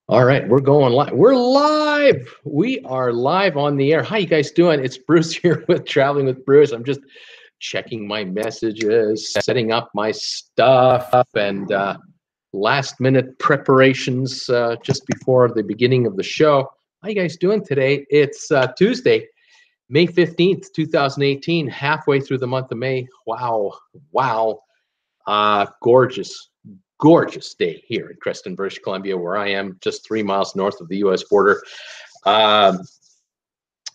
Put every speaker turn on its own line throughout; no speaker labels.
All right, we're going live. We're live. We are live on the air. How you guys doing? It's Bruce here with Traveling with Bruce. I'm just checking my messages, setting up my stuff, and last minute preparations just before the beginning of the show. How you guys doing today? It's Tuesday, May 15th, 2018, halfway through the month of May. Wow, wow. Gorgeous, gorgeous day here in Creston, British Columbia, where I am, just 3 miles north of the U.S. border. Um,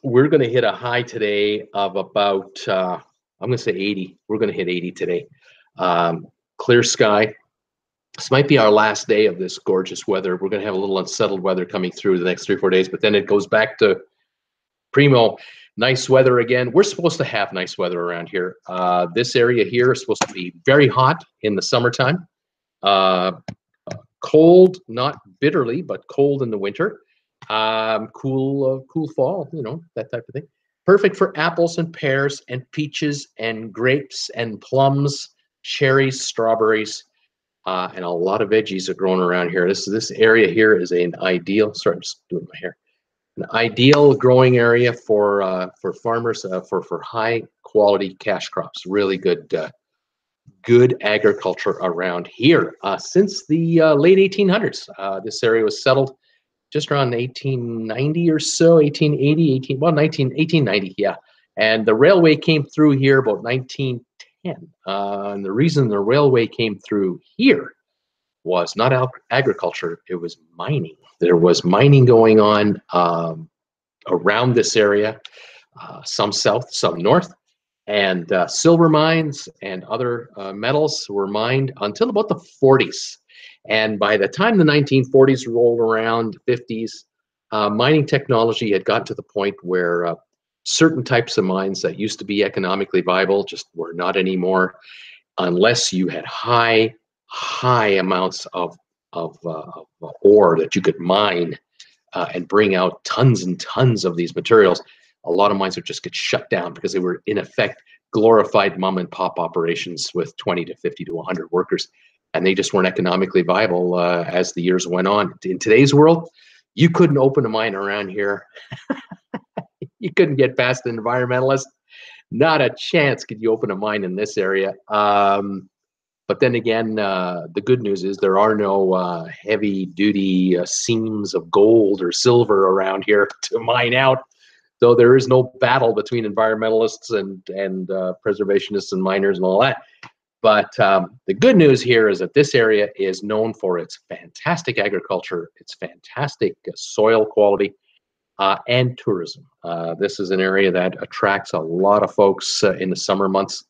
we're going to hit a high today of about, I'm going to say 80. We're going to hit 80 today. Clear sky. This might be our last day of this gorgeous weather. We're going to have a little unsettled weather coming through the next 3 or 4 days, but then it goes back to primo nice weather again. We're supposed to have nice weather around here. This area here is supposed to be very hot in the summertime. Cold, not bitterly, but cold in the winter. Cool fall, that type of thing. Perfect for apples and pears and peaches and grapes and plums, cherries, strawberries, and a lot of veggies are growing around here. This area here is an ideal. Sorry, I'm just doing my hair. An ideal growing area for farmers for high quality cash crops. Really good agriculture around here. Since the late 1800s, this area was settled just around 1890 or so, 1880, 1890, yeah. And the railway came through here about 1910. And the reason the railway came through here was not agriculture, it was mining. There was mining going on around this area, some south, some north, and silver mines and other metals were mined until about the 40s. And by the time the 1940s rolled around, 50s, mining technology had gotten to the point where certain types of mines that used to be economically viable just were not anymore, unless you had high amounts of ore that you could mine and bring out tons and tons of these materials. A lot of mines would just get shut down because they were, in effect, glorified mom and pop operations with 20 to 50 to 100 workers, and they just weren't economically viable as the years went on. In today's world, you couldn't open a mine around here. You couldn't get past an environmentalist. Not a chance could you open a mine in this area. But then again, the good news is there are no heavy-duty seams of gold or silver around here to mine out. So there is no battle between environmentalists and preservationists and miners and all that. But the good news here is that this area is known for its fantastic agriculture, its fantastic soil quality, and tourism. This is an area that attracts a lot of folks in the summer months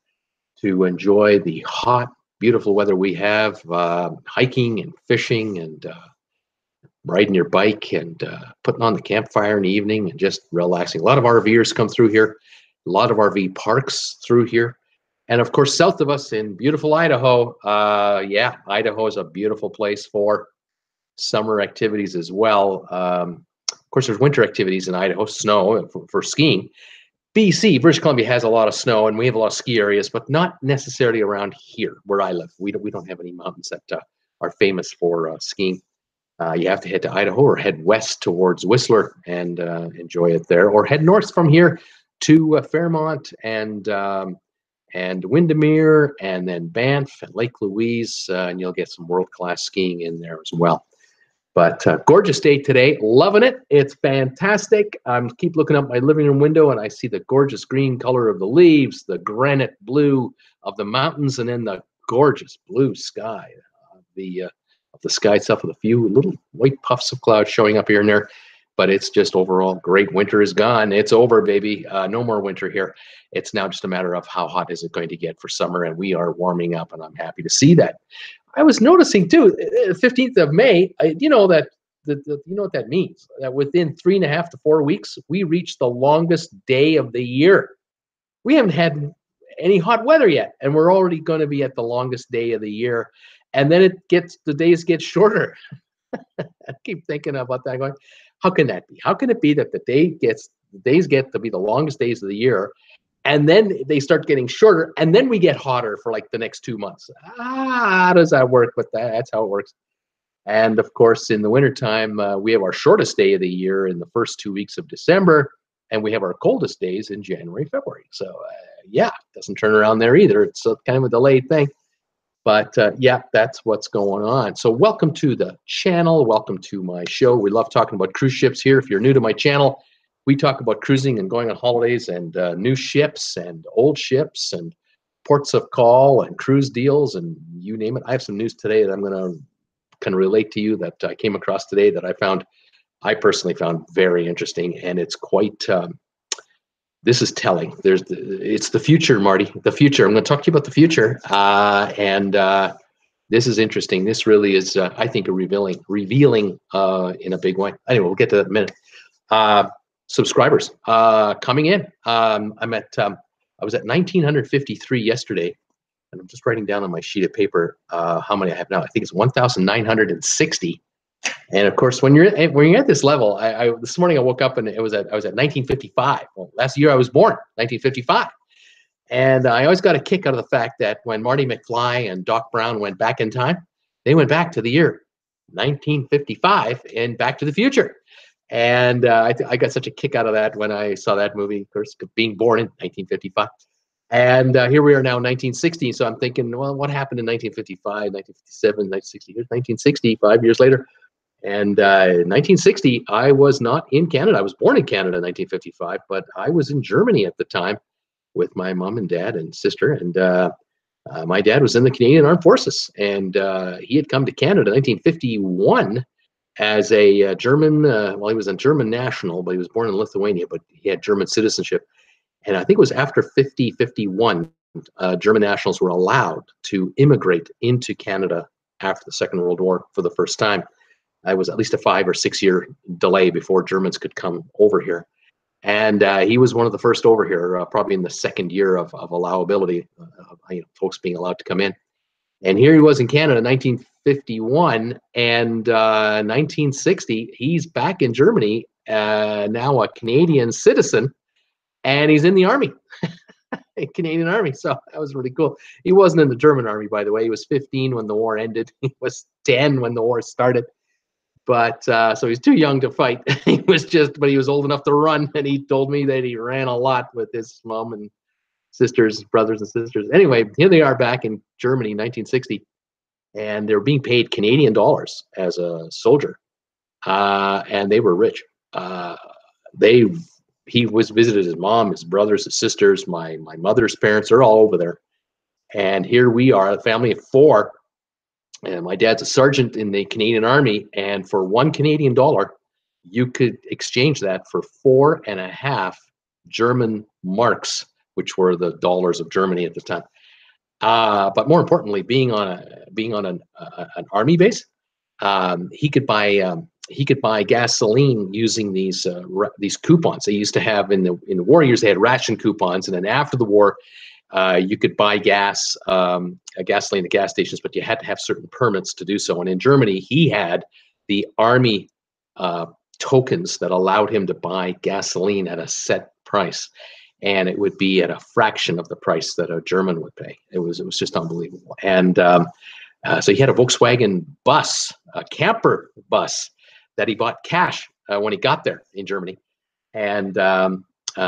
to enjoy the hot, beautiful weather we have, hiking and fishing and riding your bike and putting on the campfire in the evening and just relaxing. A lot of RVers come through here, a lot of RV parks through here. And of course, south of us in beautiful Idaho, yeah, Idaho is a beautiful place for summer activities as well. Of course, there's winter activities in Idaho, snow for skiing. BC, British Columbia, has a lot of snow, and we have a lot of ski areas, but not necessarily around here where I live. We don't have any mountains that are famous for skiing. You have to head to Idaho or head west towards Whistler and enjoy it there, or head north from here to Fairmont and Windermere, and then Banff and Lake Louise, and you'll get some world-class skiing in there as well. But gorgeous day today, loving it. It's fantastic. I keep looking out my living room window and I see the gorgeous green color of the leaves, the granite blue of the mountains, and then the gorgeous blue sky of the sky itself, with a few little white puffs of cloud showing up here and there. But it's just overall great. Winter is gone. It's over, baby. No more winter here. It's now just a matter of how hot is it going to get for summer, and we are warming up, and I'm happy to see that. I was noticing too, 15th of May, you know what that means? That within 3.5 to 4 weeks, we reach the longest day of the year. We haven't had any hot weather yet, and we're already going to be at the longest day of the year. And then the days get shorter. I keep thinking about that, going, how can that be? How can it be that the days get to be the longest days of the year, and then they start getting shorter, and then we get hotter for like the next 2 months? How does that work? But that's how it works. And of course, in the wintertime, we have our shortest day of the year in the first 2 weeks of December, and we have our coldest days in January, February. So yeah, it doesn't turn around there either. It's kind of a delayed thing. But yeah, that's what's going on. So welcome to the channel. Welcome to my show. We love talking about cruise ships here. If you're new to my channel, we talk about cruising and going on holidays and new ships and old ships and ports of call and cruise deals and you name it. I have some news today that I'm going to kind of relate to you that I came across today that I personally found very interesting, and it's quite this is telling. It's the future, Marty. The future. I'm going to talk to you about the future, and this is interesting. This really is, I think, a revealing in a big way. Anyway, we'll get to that in a minute. Subscribers coming in. I was at 1,953 yesterday, and I'm just writing down on my sheet of paper how many I have now. I think it's 1,960. And of course, when you're at this level, this morning I woke up and I was at 1955. Well, last year I was born, 1955, and I always got a kick out of the fact that when Marty McFly and Doc Brown went back in time, they went back to the year 1955 in Back to the Future, and I got such a kick out of that when I saw that movie. Of course, being born in 1955. And here we are now, 1960. So I'm thinking, well, what happened in 1955, 1957, 1960? Here's 1960, 5 years later. And 1960, I was not in Canada. I was born in Canada in 1955, but I was in Germany at the time with my mom and dad and sister. And my dad was in the Canadian Armed Forces, and he had come to Canada in 1951 as a German. Well, he was a German national, but he was born in Lithuania, but he had German citizenship. And I think it was after 51, German nationals were allowed to immigrate into Canada after the Second World War for the first time. It was at least a 5 or 6 year delay before Germans could come over here. And he was one of the first over here, probably in the second year of allowability, folks being allowed to come in. And here he was in Canada in 1951, and 1960, he's back in Germany, now a Canadian citizen, and he's in the Army, Canadian Army. So that was really cool. He wasn't in the German Army, by the way. He was 15 when the war ended. He was 10 when the war started. But so he's too young to fight. But he was old enough to run. And he told me that he ran a lot with his mom and sisters, brothers and sisters. Anyway, here they are back in Germany, 1960. And they're being paid Canadian dollars as a soldier. And they were rich. He was visited his mom, his brothers, his sisters, my mother's parents are all over there. And here we are, a family of 4. And my dad's a sergeant in the Canadian Army. And for $1 Canadian, you could exchange that for 4.5 German marks, which were the dollars of Germany at the time. But more importantly, being on an army base, he could buy gasoline using these coupons they used to have in the war years. They had ration coupons, and then after the war, you could buy gasoline at gas stations, but you had to have certain permits to do so. And in Germany, he had the army tokens that allowed him to buy gasoline at a set price, and it would be at a fraction of the price that a German would pay. It was just unbelievable. And so he had a Volkswagen bus, a camper bus, that he bought cash when he got there in Germany. And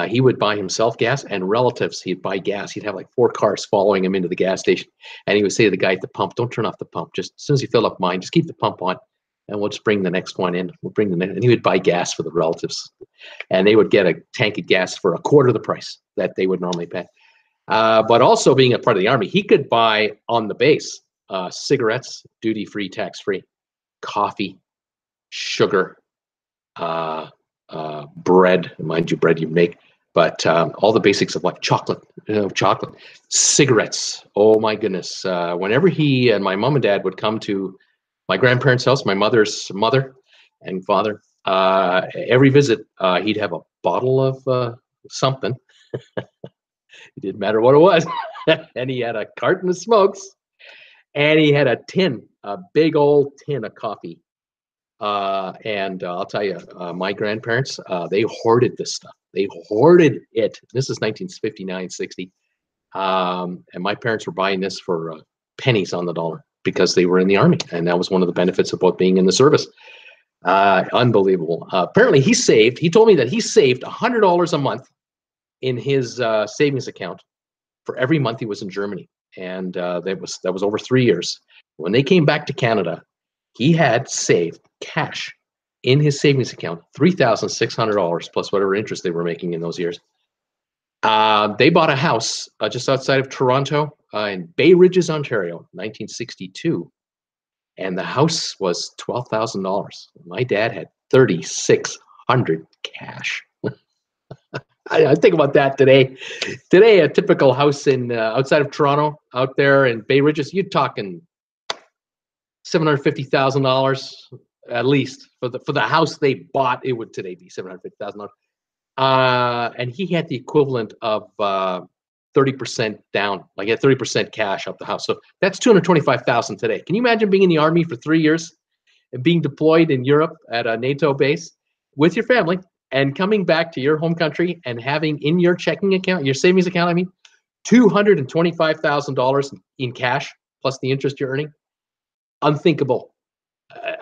he would buy himself gas, and relatives, he'd buy gas. He'd have like 4 cars following him into the gas station. And he would say to the guy at the pump, "Don't turn off the pump. Just as soon as you fill up mine, just keep the pump on, and we'll just bring the next one in. We'll bring the next." And he would buy gas for the relatives. And they would get a tank of gas for a quarter of the price that they would normally pay. But also being a part of the Army, he could buy on the base cigarettes, duty-free, tax-free, coffee, sugar, bread, mind you, bread you make, but all the basics of like chocolate, cigarettes. Oh my goodness. Whenever he and my mom and dad would come to my grandparents' house, my mother's mother and father, every visit, he'd have a bottle of something. It didn't matter what it was. And he had a carton of smokes, and he had a big old tin of coffee. And I'll tell you, my grandparents, they hoarded this stuff. They hoarded it. This is 1959, 60. And my parents were buying this for pennies on the dollar. because they were in the Army, and that was one of the benefits about being in the service. Unbelievable. Apparently he told me that he saved $100 a month in his savings account for every month he was in Germany. And that was over 3 years. When they came back to Canada, he had saved cash in his savings account, $3,600 plus whatever interest they were making in those years. They bought a house just outside of Toronto in Bay Ridges, Ontario, 1962. And the house was $12,000. My dad had $3,600 cash. I think about that today. Today, a typical house in outside of Toronto, out there in Bay Ridges, you're talking $750,000 at least for the house they bought. It would today be $750,000. And he had the equivalent of 30% down, like at 30% cash up the house. So that's $225,000 today. Can you imagine being in the Army for 3 years and being deployed in Europe at a NATO base with your family and coming back to your home country and having in your checking account, your savings account, I mean, $225,000 in cash plus the interest you're earning? Unthinkable.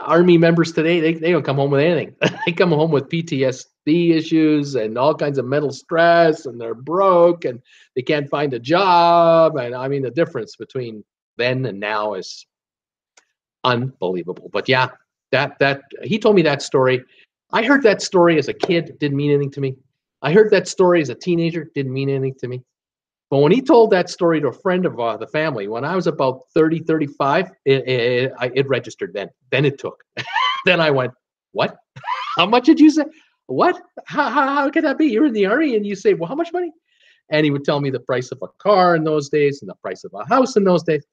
Army members today, they don't come home with anything. They come home with PTSD issues and all kinds of mental stress, and they're broke and they can't find a job. And I mean, the difference between then and now is unbelievable. But yeah, that he told me that story. I heard that story as a kid, didn't mean anything to me. I heard that story as a teenager, didn't mean anything to me. But when he told that story to a friend of the family, when I was about 30, 35, it registered then. Then it took. Then I went, what? How much did you say? What? How could that be? You're in the Army and you say, well, how much money? And he would tell me the price of a car in those days and the price of a house in those days.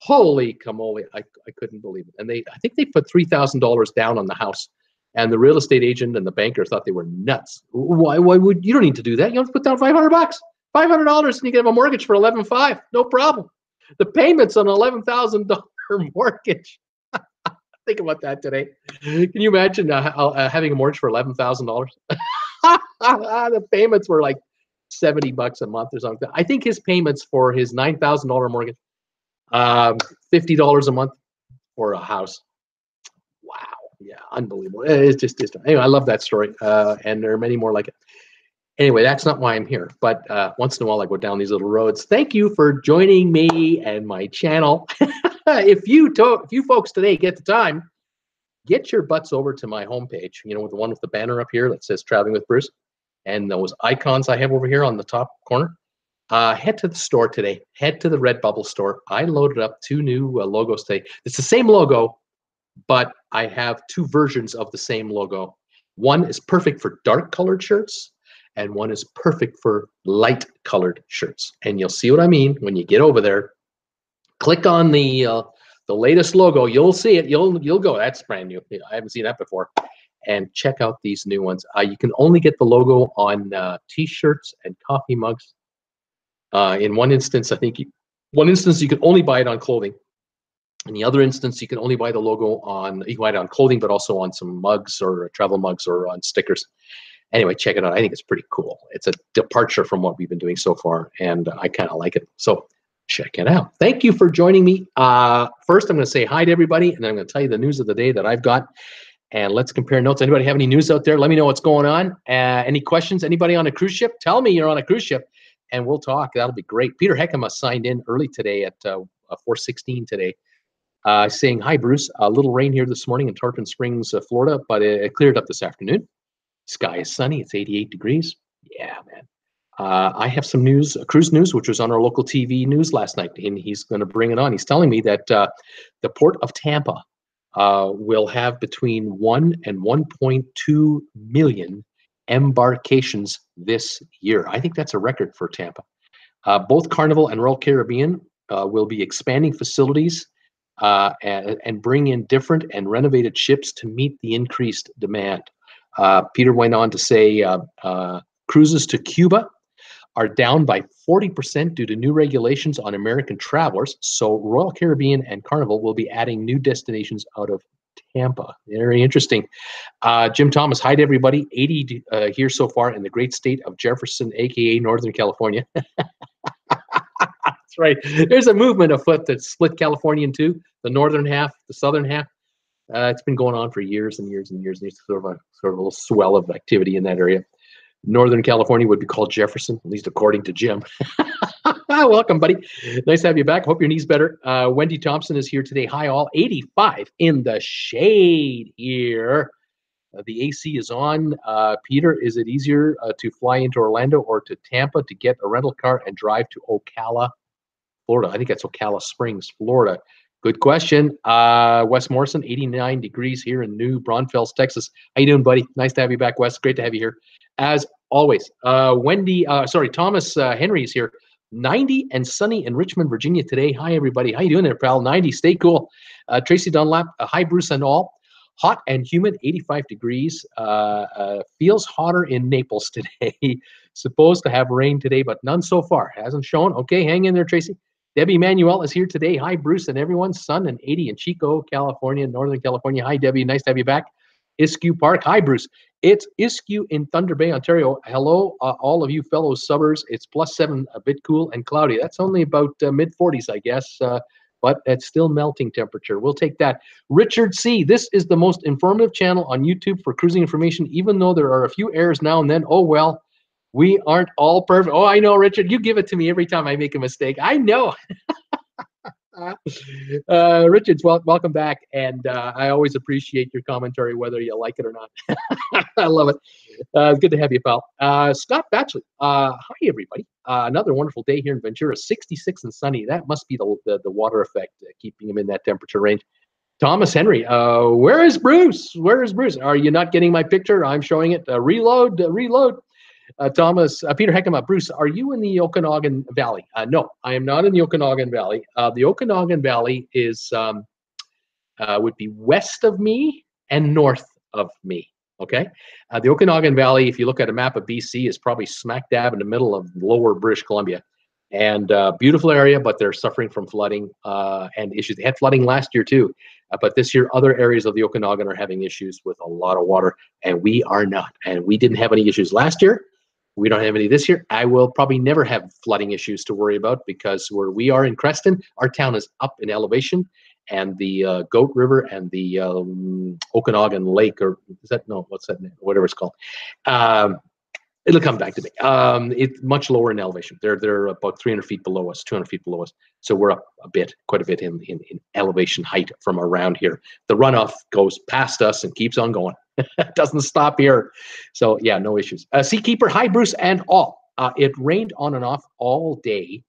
Holy camole. I couldn't believe it. And I think they put $3,000 down on the house. And the real estate agent and the banker thought they were nuts. Why would you don't need to do that? You have to put down $500. $500 and you can have a mortgage for $11,500. No problem. The payments on an $11,000 mortgage. Think about that today. Can you imagine having a mortgage for $11,000? The payments were like $70 a month or something. I think his payments for his $9,000 mortgage, $50 a month for a house. Wow. Yeah, unbelievable. It's just anyway, I love that story. And there are many more like it. Anyway, that's not why I'm here, but once in a while I go down these little roads. Thank you for joining me and my channel. If you folks today get the time, get your butts over to my homepage, you know, the one with the banner up here that says Traveling with Bruce, and those icons I have over here on the top corner. Head to the store today. Head to the Redbubble store. I loaded up 2 new logos today. It's the same logo, but I have 2 versions of the same logo. One is perfect for dark colored shirts, and one is perfect for light colored shirts. And you'll see what I mean when you get over there. Click on the latest logo. You'll see it. You'll go, that's brand new. I haven't seen that before. And check out these new ones. You can only get the logo on T-shirts and coffee mugs. In one instance, you can only buy it on clothing. In the other instance, you can only buy the logo on, you can buy it on clothing, but also on some mugs or travel mugs or on stickers. Anyway, check it out. I think it's pretty cool. It's a departure from what we've been doing so far, and I kind of like it. So check it out. Thank you for joining me. First, I'm going to say hi to everybody, and then I'm going to tell you the news of the day that I've got. And let's compare notes. Anybody have any news out there? Let me know what's going on. Any questions? Anybody on a cruise ship? Tell me you're on a cruise ship, and we'll talk. That'll be great. Peter Heckema signed in early today at 4:16 today, saying, hi, Bruce. A little rain here this morning in Tarpon Springs, Florida, but it cleared up this afternoon. Sky is sunny. It's 88 degrees. Yeah, man. I have some news, cruise news, which was on our local TV news last night, and he's going to bring it on. He's telling me that the port of Tampa will have between 1 and 1.2 million embarkations this year. I think that's a record for Tampa. Both Carnival and Royal Caribbean will be expanding facilities and bring in different and renovated ships to meet the increased demand. Peter went on to say cruises to Cuba are down by 40% due to new regulations on American travelers. So Royal Caribbean and Carnival will be adding new destinations out of Tampa. Very interesting. Jim Thomas, hi to everybody. 80 here so far in the great state of Jefferson, aka Northern California. That's right. There's a movement afoot that split California in two, the northern half, the southern half. It's been going on for years and years and years. There's sort of a little swell of activity in that area. Northern California would be called Jefferson, at least according to Jim. Welcome, buddy. Nice to have you back. Hope your knee's better. Wendy Thompson is here today. Hi, all. 85 in the shade here. The AC is on. Peter, is it easier to fly into Orlando or to Tampa to get a rental car and drive to Ocala, Florida? I think that's Ocala Springs, Florida. Good question. Wes Morrison, 89 degrees here in New Braunfels, Texas. How you doing, buddy? Nice to have you back, Wes. Great to have you here. As always, Thomas Henry is here. 90 and sunny in Richmond, Virginia today. Hi, everybody. How you doing there, pal? 90. Stay cool. Tracy Dunlap. Hi, Bruce and all. Hot and humid, 85 degrees. Feels hotter in Naples today. Supposed to have rain today, but none so far. Hasn't shown. Okay, hang in there, Tracy. Debbie Manuel is here today. Hi, Bruce and everyone. Sun and 80 in Chico, California, Northern California. Hi, Debbie. Nice to have you back. Iskew Park. Hi, Bruce. It's Iskew in Thunder Bay, Ontario. Hello, all of you fellow suburbs. It's +7, a bit cool and cloudy. That's only about mid-40s, I guess, but it's still melting temperature. We'll take that. Richard C. This is the most informative channel on YouTube for cruising information, even though there are a few errors now and then. Oh, well. We aren't all perfect. Oh, I know, Richard. You give it to me every time I make a mistake. I know. Richard, welcome back. And I always appreciate your commentary, whether you like it or not. I love it. Good to have you, pal. Scott Batchley. Hi, everybody. Another wonderful day here in Ventura. 66 and sunny. That must be the water effect keeping him in that temperature range. Thomas Henry. Where is Bruce? Where is Bruce? Are you not getting my picture? I'm showing it. Reload. Thomas, Peter Heckema, Bruce, are you in the Okanagan Valley? No, I am not in the Okanagan Valley. The Okanagan Valley is would be west of me and north of me. Okay, the Okanagan Valley, if you look at a map of BC, is probably smack dab in the middle of lower British Columbia, and beautiful area, but they're suffering from flooding and issues. They had flooding last year too, but this year other areas of the Okanagan are having issues with a lot of water, and we are not. And we didn't have any issues last year. We don't have any this year. I will probably never have flooding issues to worry about because where we are in Creston, our town is up in elevation, and the Goat River and the Okanagan Lake, or is that, no, what's that name? Whatever it's called. It'll come back to me. It's much lower in elevation. They're about 300 feet below us, 200 feet below us. So we're up quite a bit in elevation height from around here. The runoff goes past us and keeps on going. It doesn't stop here. So yeah, no issues. Seakeeper, hi, Bruce and all. It rained on and off all day.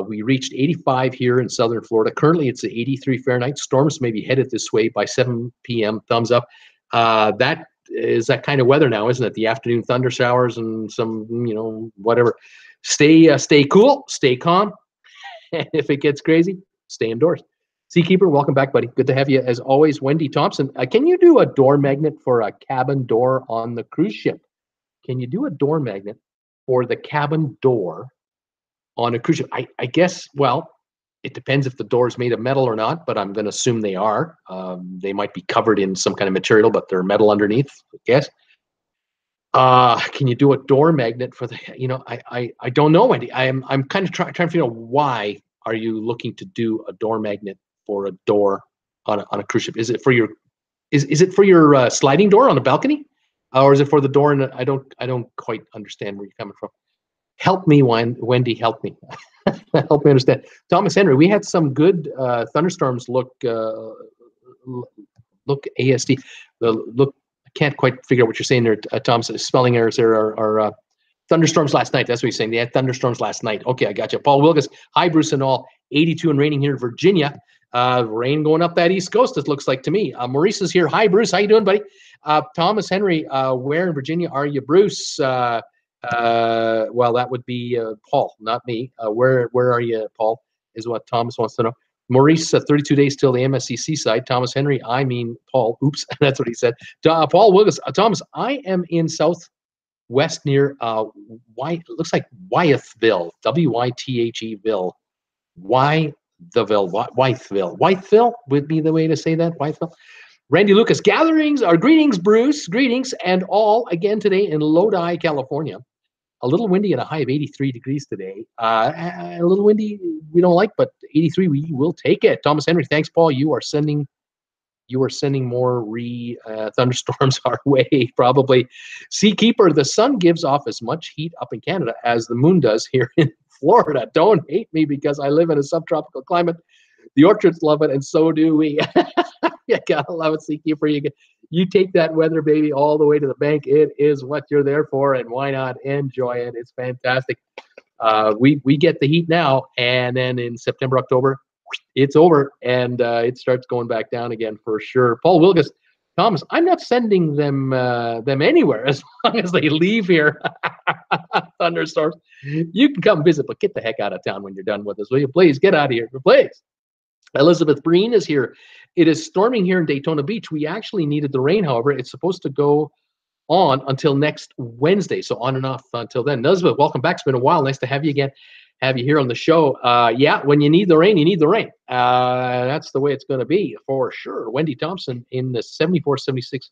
We reached 85 here in southern Florida. Currently, it's 83 Fahrenheit. Storms may be headed this way by 7 p.m. Thumbs up. That is that kind of weather now, isn't it? The afternoon thunder showers and some, whatever. Stay cool, stay calm. And if it gets crazy, stay indoors. Seakeeper, welcome back, buddy. Good to have you as always. Wendy Thompson, can you do a door magnet for a cabin door on the cruise ship? Can you do a door magnet for the cabin door on a cruise ship? I guess, well, it depends if the door is made of metal or not, but I'm going to assume they are. They might be covered in some kind of material, but they're metal underneath, I guess. Can you do a door magnet for the, I don't know, Wendy. I'm kind of trying to figure out, why are you looking to do a door magnet for a door on a cruise ship? Is it for your, is it for your sliding door on a balcony? Or is it for the door? And I don't quite understand where you're coming from. Help me, Wendy, help me. Help me understand. Thomas Henry, we had some good thunderstorms look ASD. I can't quite figure out what you're saying there, Thomas. Spelling errors there are thunderstorms last night. That's what he's saying. They had thunderstorms last night. Okay, I got you. Paul Wilgus, hi, Bruce and all. 82 and raining here in Virginia. Rain going up that East Coast, it looks like to me. Maurice is here. Hi, Bruce. How you doing, buddy? Thomas Henry, where in Virginia are you, Bruce? Well, that would be Paul, not me. Where are you, Paul, is what Thomas wants to know. Maurice, 32 days till the MSC Seaside. Thomas Henry, I mean Paul. Oops, that's what he said. Paul Willis, Thomas, I am in southwest near, it looks like Wyethville, Wytheville. Wytheville would be the way to say that, Wytheville. Randy Lucas, greetings, Bruce, greetings and all again today in Lodi, California. A little windy and a high of 83 degrees today. A little windy we don't like, but 83 we will take it. Thomas Henry, thanks, Paul. You are sending more thunderstorms our way, probably. Seakeeper, the sun gives off as much heat up in Canada as the moon does here in Florida. Don't hate me because I live in a subtropical climate. The orchards love it, and so do we. You gotta love it, Seakeeper. You take that weather, baby, all the way to the bank. It is what you're there for, and why not enjoy it? It's fantastic. We get the heat now, and then in September, October, it's over, and it starts going back down again for sure. Paul Wilgus, Thomas, I'm not sending them anywhere as long as they leave here. Thunderstorms. You can come visit, but get the heck out of town when you're done with us, will you? Please get out of here, please. Elizabeth Breen is here. It is storming here in Daytona Beach. We actually needed the rain, however. It's supposed to go on until next Wednesday, so on and off until then. Elizabeth, welcome back. It's been a while. Nice to have you again. Have you here on the show. Yeah, when you need the rain, you need the rain. That's the way it's going to be for sure. Wendy Thompson in the 7476.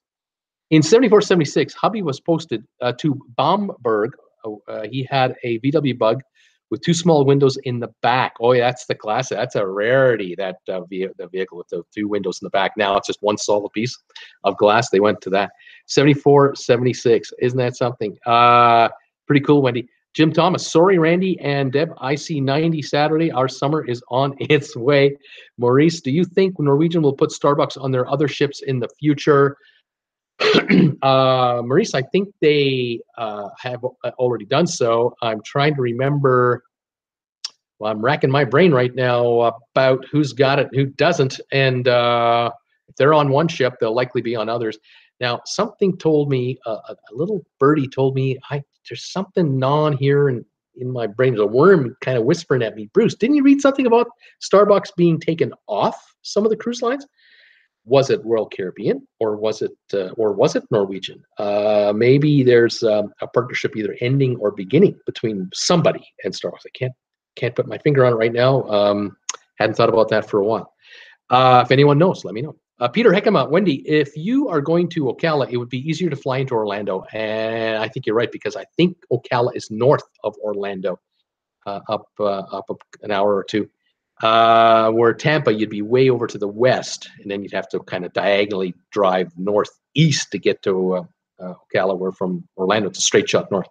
In 7476, hubby was posted to Baumberg. He had a VW Bug with two small windows in the back. Oh, yeah, that's the classic. That's a rarity, that the vehicle with the two windows in the back. Now it's just one solid piece of glass. They went to that. 7476. Isn't that something? Pretty cool, Wendy. Jim Thomas, sorry, Randy and Deb, IC90 Saturday. Our summer is on its way. Maurice, do you think Norwegian will put Starbucks on their other ships in the future? Maurice, I think they have already done so. I'm trying to remember. Well, I'm racking my brain right now about who's got it, who doesn't. And if they're on one ship, they'll likely be on others. Now, something told me, a little birdie told me, there's something gnawing here in my brain. There's a worm kind of whispering at me. Bruce, didn't you read something about Starbucks being taken off some of the cruise lines? Was it Royal Caribbean or was it Norwegian? Maybe there's a partnership either ending or beginning between somebody and Starbucks. I can't put my finger on it right now. Hadn't thought about that for a while. If anyone knows, let me know. Peter Heckema, Wendy, if you are going to Ocala, it would be easier to fly into Orlando. And I think you're right, because I think Ocala is north of Orlando, up an hour or two. Where Tampa, you'd be way over to the west, and then you'd have to kind of diagonally drive northeast to get to Ocala, where from Orlando it's a straight shot north.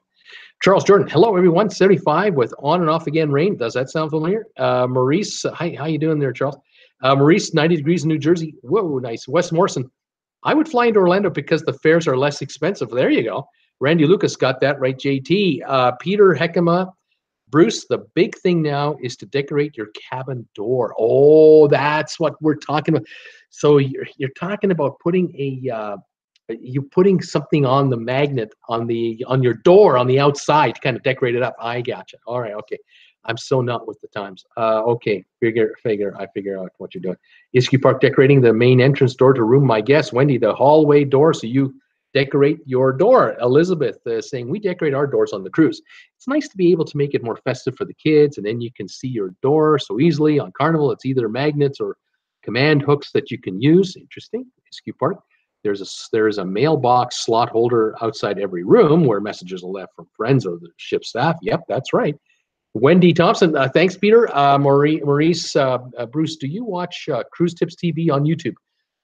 Charles Jordan, hello everyone, 75 with on and off again rain. Does that sound familiar? Maurice, hi, how you doing there, Charles? Maurice, 90 degrees in New Jersey. Whoa, nice. Wes Morrison, I would fly into Orlando because the fares are less expensive. There you go. Randy Lucas got that right, JT. Peter Heckema, Bruce, the big thing now is to decorate your cabin door. Oh, that's what we're talking about. So you're talking about putting you're putting something on the magnet on your door on the outside to kind of decorate it up. I gotcha. All right, okay. I'm so not with the times. Okay, I figure out what you're doing. Iski Park decorating the main entrance door to room my guest. Wendy, the hallway door. So you decorate your door. Elizabeth saying we decorate our doors on the cruise. It's nice to be able to make it more festive for the kids, and then you can see your door so easily. On Carnival, it's either magnets or command hooks that you can use. Interesting. Iski Park. There's a mailbox slot holder outside every room where messages are left from friends or the ship staff. Yep, that's right. Wendy Thompson, thanks, Peter. Maurice, Bruce, do you watch Cruise Tips TV on YouTube?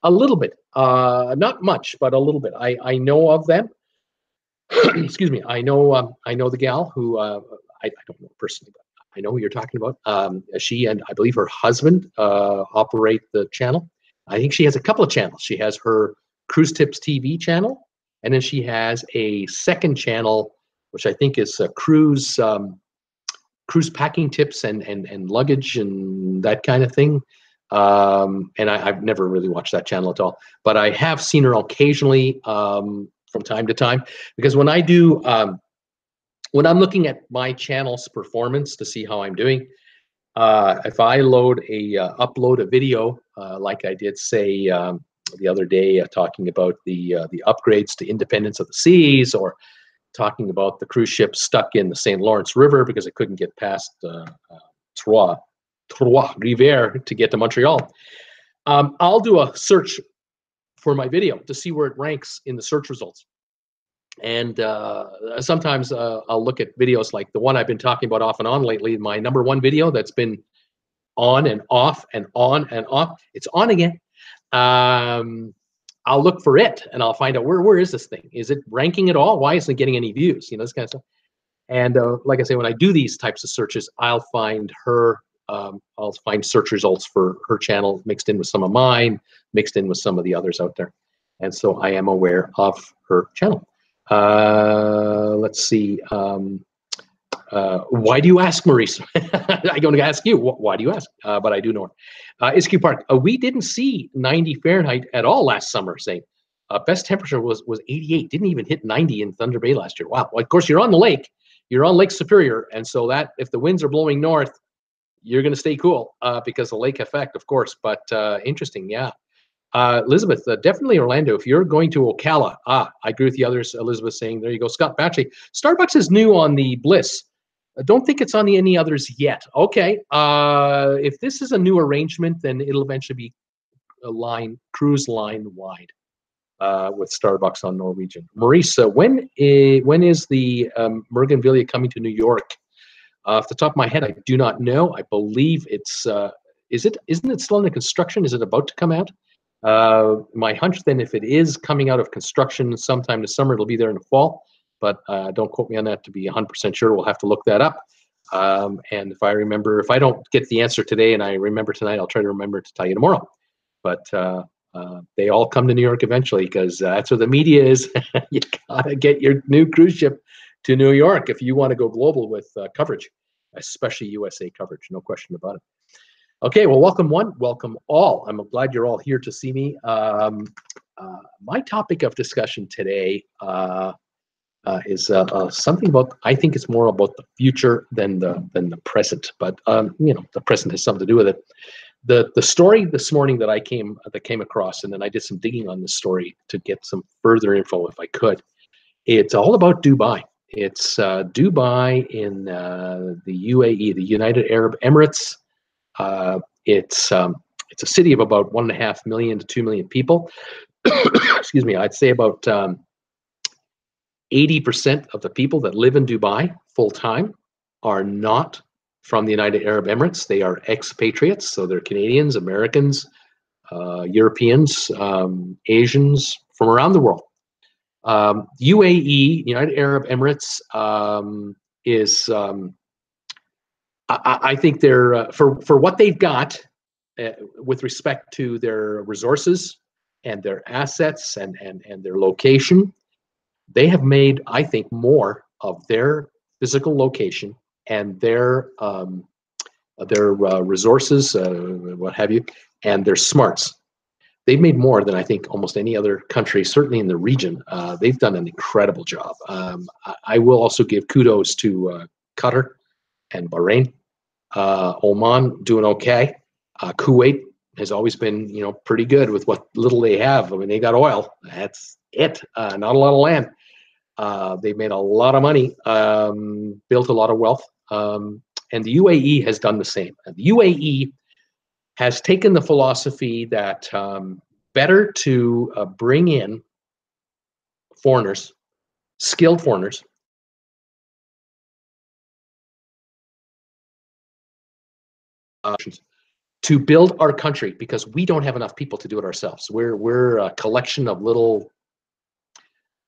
A little bit, not much, but a little bit. I know of them. Excuse me. I know the gal who I don't know personally, but I know who you're talking about. She and I believe her husband operate the channel. I think she has a couple of channels. She has her Cruise Tips TV channel, and then she has a second channel, which I think is cruise packing tips and luggage and that kind of thing. And I've never really watched that channel at all, but I have seen her occasionally from time to time, because when I do, when I'm looking at my channel's performance to see how I'm doing, if I upload a video like I did, say, the other day, talking about the upgrades to Independence of the Seas, or talking about the cruise ship stuck in the St. Lawrence River because it couldn't get past Trois-Rivières to get to Montreal. I'll do a search for my video to see where it ranks in the search results. And sometimes I'll look at videos like the one I've been talking about off and on lately, my #1 video that's been on and off and on and off. It's on again. I'll look for it and I'll find out where is this thing? Is it ranking at all? Why isn't it getting any views? You know, this kind of stuff. And like I say, when I do these types of searches, I'll find her. I'll find search results for her channel mixed in with some of mine, mixed in with some of the others out there. And so I am aware of her channel. Let's see. Why do you ask, Maurice? I'm going to ask you. Why do you ask? But I do know her. Iskew Park. We didn't see 90 Fahrenheit at all last summer. Saying best temperature was 88. Didn't even hit 90 in Thunder Bay last year. Wow. Well, of course, you're on the lake. You're on Lake Superior, and so that if the winds are blowing north, you're going to stay cool because the lake effect, of course. But interesting, yeah. Elizabeth, definitely Orlando. If you're going to Ocala, I agree with the others. Elizabeth saying, there you go. Scott Batchy. Starbucks is new on the Bliss. I don't think it's on any others yet. Okay. If this is a new arrangement, then it'll eventually be a cruise line wide with Starbucks on Norwegian. Maurice, when is the Mergenvillia coming to New York? Off the top of my head, I do not know. I believe it's, isn't it still under construction? Is it about to come out? My hunch then, if it is coming out of construction sometime this summer, it'll be there in the fall, but don't quote me on that to be 100% sure. We'll have to look that up. And if I don't get the answer today and I remember tonight, I'll try to remember to tell you tomorrow. But they all come to New York eventually because that's where the media is. You gotta get your new cruise ship to New York if you want to go global with coverage, especially USA coverage, no question about it. Okay, well, welcome one, welcome all. I'm glad you're all here to see me. My topic of discussion today is something about, I think it's more about the future than the present, but you know, the present has something to do with it. The story this morning that I came across, and then I did some digging on this story to get some further info if I could. It's all about Dubai. It's Dubai in the UAE, the United Arab Emirates. It's a city of about 1.5 million to 2 million people. Excuse me. I'd say about 80% of the people that live in Dubai full time are not from the United Arab Emirates. They are expatriates, so they're Canadians, Americans, Europeans, Asians from around the world. UAE, United Arab Emirates, is I think they're for what they've got with respect to their resources and their assets and their location. They have made, I think, more of their physical location and their resources, what have you, and their smarts. They've made more than I think almost any other country, certainly in the region. They've done an incredible job. I will also give kudos to Qatar and Bahrain. Oman doing okay. Kuwait has always been, you know, pretty good with what little they have. I mean, they got oil. That's it. Not a lot of land. They've made a lot of money, built a lot of wealth, and the UAE has done the same. And the UAE has taken the philosophy that better to bring in foreigners, skilled foreigners, to build our country because we don't have enough people to do it ourselves. We're a collection of little,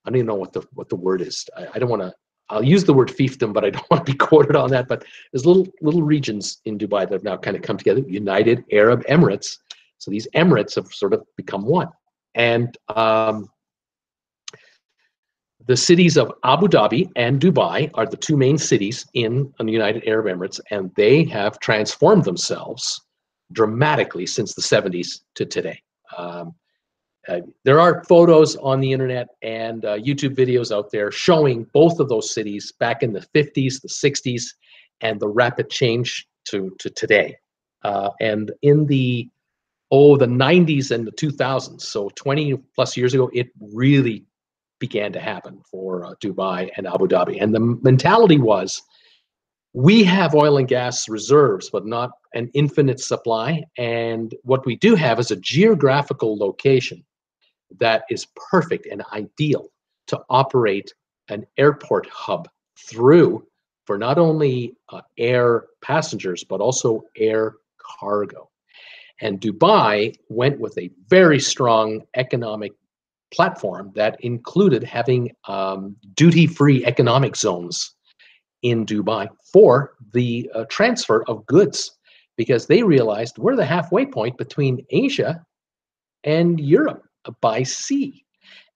I don't even know what the word is. I don't want to. I'll use the word fiefdom, but I don't want to be quoted on that. But there's little regions in Dubai that have now kind of come together. United Arab Emirates. So these emirates have sort of become one. And the cities of Abu Dhabi and Dubai are the two main cities in the United Arab Emirates, and they have transformed themselves dramatically since the 70s to today. There are photos on the internet and YouTube videos out there showing both of those cities back in the 50s, the 60s, and the rapid change to today. And in the 90s and the 2000s, so 20 plus years ago, it really began to happen for Dubai and Abu Dhabi. And the mentality was, we have oil and gas reserves, but not an infinite supply. And what we do have is a geographical location that is perfect and ideal to operate an airport hub through for not only air passengers, but also air cargo. And Dubai went with a very strong economic platform that included having duty-free economic zones in Dubai for the transfer of goods, because they realized we're the halfway point between Asia and Europe by sea.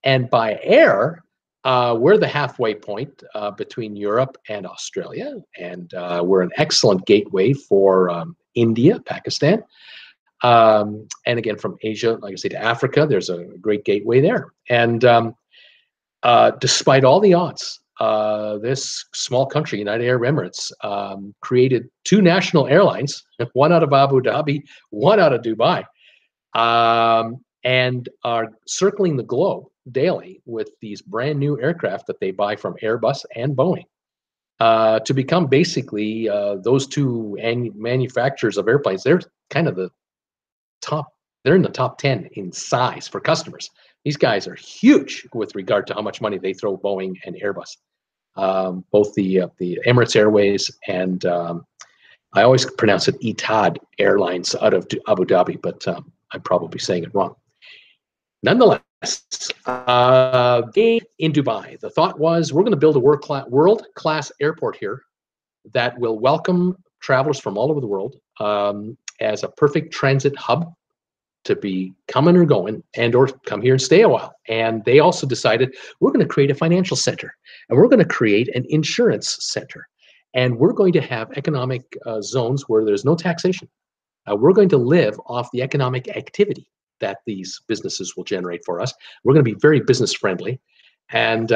And by air, we're the halfway point between Europe and Australia. And we're an excellent gateway for India, Pakistan. And again, from Asia, like I say, to Africa, there's a great gateway there. And despite all the odds, this small country, United Arab Emirates, created two national airlines, one out of Abu Dhabi, one out of Dubai, and are circling the globe daily with these brand new aircraft that they buy from Airbus and Boeing to become basically those two manufacturers of airplanes. They're kind of the top, they're in the top 10 in size for customers. These guys are huge with regard to how much money they throw Boeing and Airbus. Both the Emirates Airways and I always pronounce it Etihad Airlines out of Abu Dhabi, but I'm probably saying it wrong. Nonetheless, in Dubai, the thought was we're going to build a world-class airport here that will welcome travelers from all over the world as a perfect transit hub to be coming or going and or come here and stay a while. And they also decided we're going to create a financial center, and we're going to create an insurance center, and we're going to have economic zones where there's no taxation. We're going to live off the economic activity that these businesses will generate for us. We're going to be very business friendly. And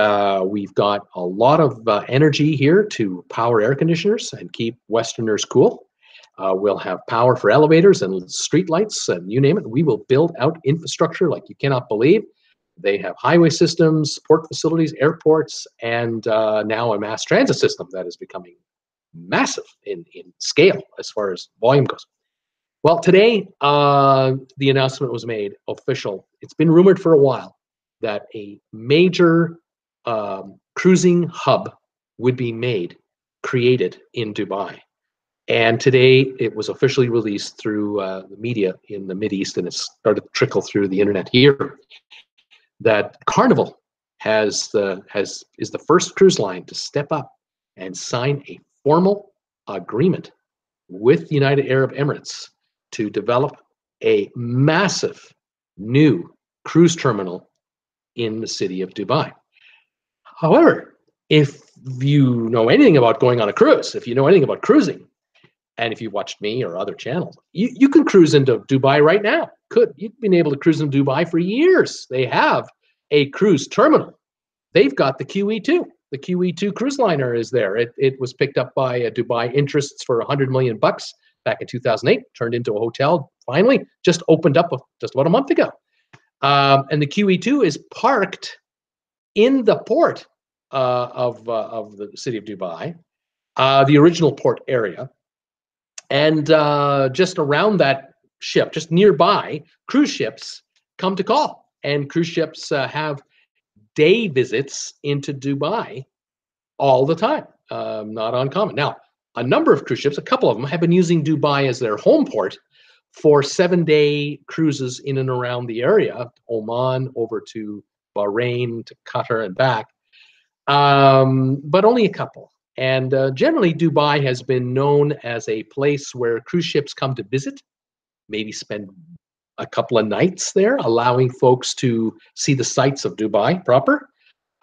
we've got a lot of energy here to power air conditioners and keep Westerners cool. We'll have power for elevators and street lights and you name it. We will build out infrastructure like you cannot believe. They have highway systems, port facilities, airports, and now a mass transit system that is becoming massive in scale as far as volume goes. Well, today, the announcement was made official. It's been rumored for a while that a major cruising hub would be created in Dubai. And today, it was officially released through the media in the Mideast, and it's started to trickle through the internet here, that Carnival is the first cruise line to step up and sign a formal agreement with United Arab Emirates to develop a massive new cruise terminal in the city of Dubai. However, if you know anything about going on a cruise, if you know anything about cruising, and if you watched me or other channels, you can cruise into Dubai right now. You've been able to cruise in Dubai for years. They have a cruise terminal. They've got the QE2. The QE2 cruise liner is there. It was picked up by Dubai interests for $100 million back in 2008, turned into a hotel, finally, just opened up just about a month ago. And the QE2 is parked in the port of the city of Dubai, the original port area. And just around that ship, just nearby, cruise ships come to call. And cruise ships have day visits into Dubai all the time, not uncommon. Now, a number of cruise ships, a couple of them, have been using Dubai as their home port for 7-day cruises in and around the area, Oman, over to Bahrain, to Qatar and back, but only a couple. And generally, Dubai has been known as a place where cruise ships come to visit, maybe spend a couple of nights there, allowing folks to see the sights of Dubai proper,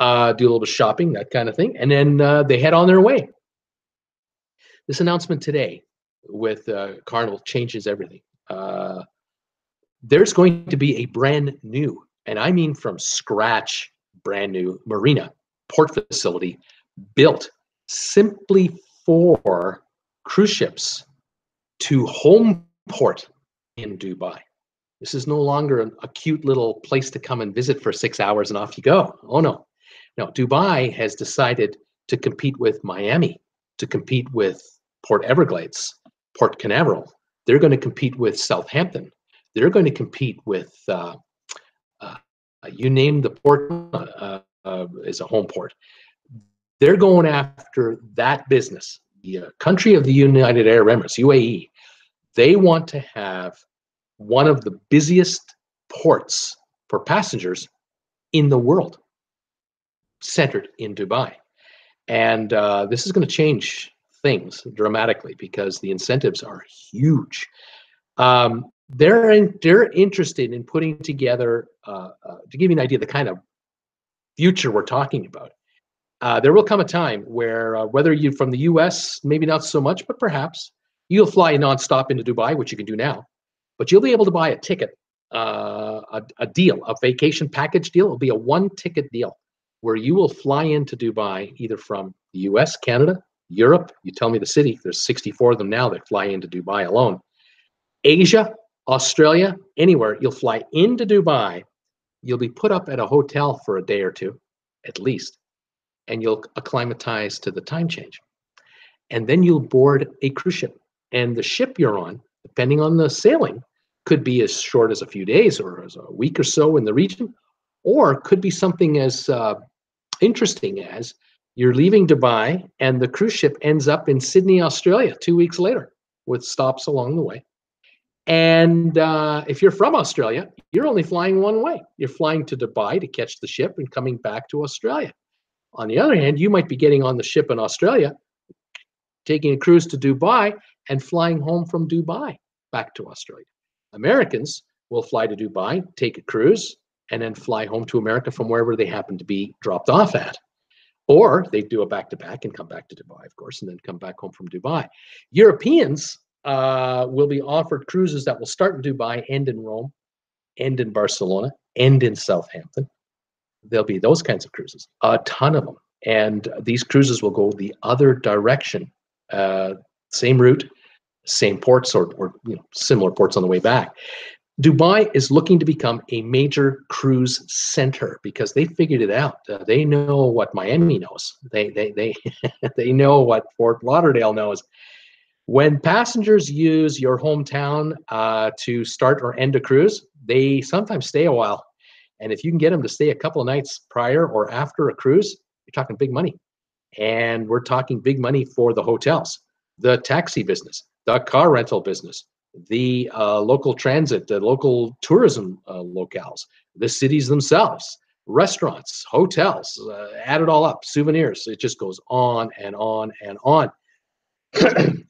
do a little bit of shopping, that kind of thing, and then they head on their way. This announcement today with Carnival changes everything. There's going to be a brand new, and I mean from scratch, brand new marina, port facility built simply for cruise ships to home port in Dubai. This is no longer a cute little place to come and visit for 6 hours and off you go. Oh no. No, Dubai has decided to compete with Miami, to compete with Port Everglades, Port Canaveral. They're going to compete with Southampton. They're going to compete with, you name the port as a home port. They're going after that business. The country of the United Arab Emirates, UAE, they want to have one of the busiest ports for passengers in the world, centered in Dubai. And this is going to change things dramatically because the incentives are huge. They're interested in putting together, to give you an idea of the kind of future we're talking about. There will come a time where whether you're from the US, maybe not so much, but perhaps you'll fly nonstop into Dubai, which you can do now, but you'll be able to buy a ticket, a deal, a vacation package deal. It'll be a one-ticket deal where you will fly into Dubai either from the US, Canada, Europe. You tell me the city. There's 64 of them now that fly into Dubai alone. Asia, Australia, anywhere. You'll fly into Dubai. You'll be put up at a hotel for a day or two, at least, and you'll acclimatize to the time change. And then you'll board a cruise ship. And the ship you're on, depending on the sailing, could be as short as a few days or as a week or so in the region, or could be something as interesting as you're leaving Dubai and the cruise ship ends up in Sydney, Australia 2 weeks later with stops along the way. And if you're from Australia, you're only flying one way. You're flying to Dubai to catch the ship and coming back to Australia. On the other hand, you might be getting on the ship in Australia, taking a cruise to Dubai and flying home from Dubai back to Australia. Americans will fly to Dubai, take a cruise, and then fly home to America from wherever they happen to be dropped off at. Or they do a back-to-back and come back to Dubai, of course, and then come back home from Dubai. Europeans will be offered cruises that will start in Dubai, end in Rome, end in Barcelona, end in Southampton. There'll be those kinds of cruises, a ton of them. And these cruises will go the other direction, same route, same ports or similar ports on the way back. Dubai is looking to become a major cruise center because they figured it out. They know what Miami knows. They know what Fort Lauderdale knows. When passengers use your hometown to start or end a cruise, they sometimes stay a while. And if you can get them to stay a couple of nights prior or after a cruise, you're talking big money. And we're talking big money for the hotels, the taxi business, the car rental business, the local transit, the local tourism locales, the cities themselves, restaurants, hotels, add it all up, souvenirs. It just goes on and on and on.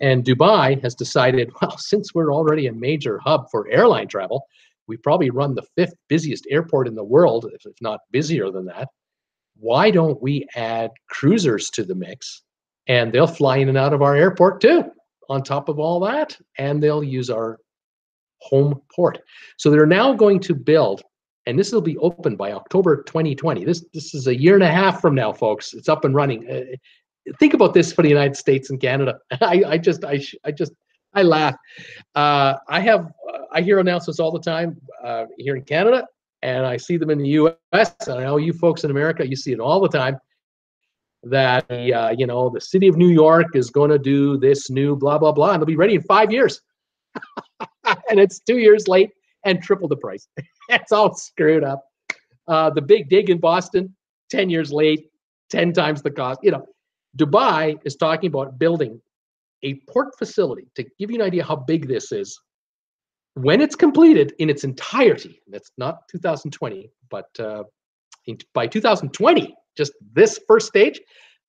And Dubai has decided, well, since we're already a major hub for airline travel, we probably run the 5th busiest airport in the world, if not busier than that. Why don't we add cruisers to the mix? And they'll fly in and out of our airport too, on top of all that, and they'll use our home port. So they're now going to build, and this will be open by October 2020. This is a year and a half from now, folks. It's up and running. Think about this for the United States and Canada. I laugh. I hear announcements all the time here in Canada, and I see them in the U.S. And I know you folks in America, you see it all the time. That the city of New York is going to do this new blah blah blah, and they'll be ready in 5 years, and it's 2 years late and triple the price. It's all screwed up. The big dig in Boston, 10 years late, 10 times the cost. Dubai is talking about building a port facility. To give you an idea how big this is, when it's completed in its entirety, that's not 2020, but by 2020, just this first stage,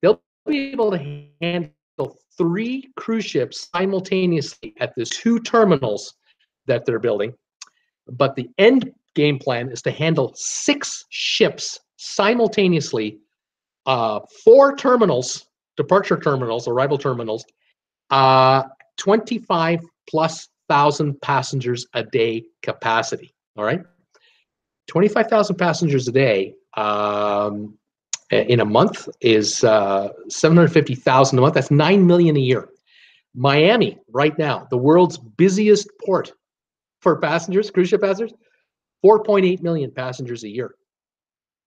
they'll be able to handle 3 cruise ships simultaneously at the 2 terminals that they're building. But the end game plan is to handle 6 ships simultaneously, 4 terminals, departure terminals, arrival terminals, 25,000+ passengers a day capacity. All right, 25,000 passengers a day in a month is 750,000 a month. That's 9 million a year. Miami, right now, the world's busiest port for passengers, cruise ship passengers, 4.8 million passengers a year.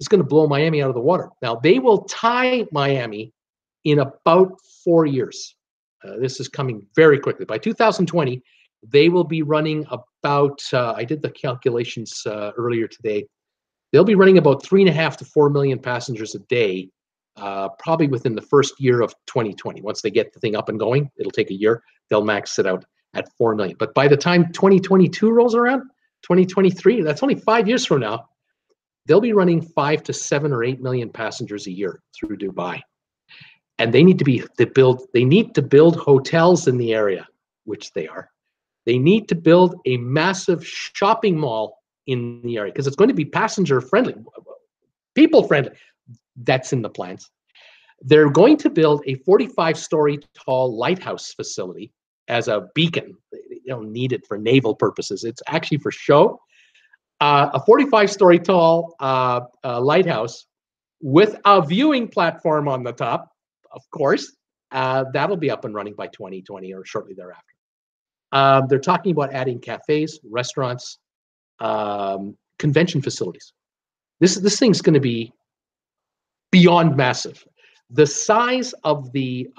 It's going to blow Miami out of the water. Now, they will tie Miami in about 4 years. This is coming very quickly. By 2020, they will be running about, I did the calculations earlier today, they'll be running about 3.5 to 4 million passengers a day probably within the first year of 2020. Once they get the thing up and going, it'll take a year. They'll max it out at 4 million. But by the time 2022 rolls around, 2023, that's only 5 years from now, they'll be running 5 to 7 or 8 million passengers a year through Dubai. And they need to build hotels in the area, which they are. They need to build a massive shopping mall in the area because it's going to be passenger friendly, people friendly. That's in the plans. They're going to build a 45-story tall lighthouse facility as a beacon. They don't need it for naval purposes. It's actually for show. A 45-story tall lighthouse with a viewing platform on the top, of course. That'll be up and running by 2020 or shortly thereafter. They're talking about adding cafes, restaurants, convention facilities. This thing's going to be beyond massive. The size of the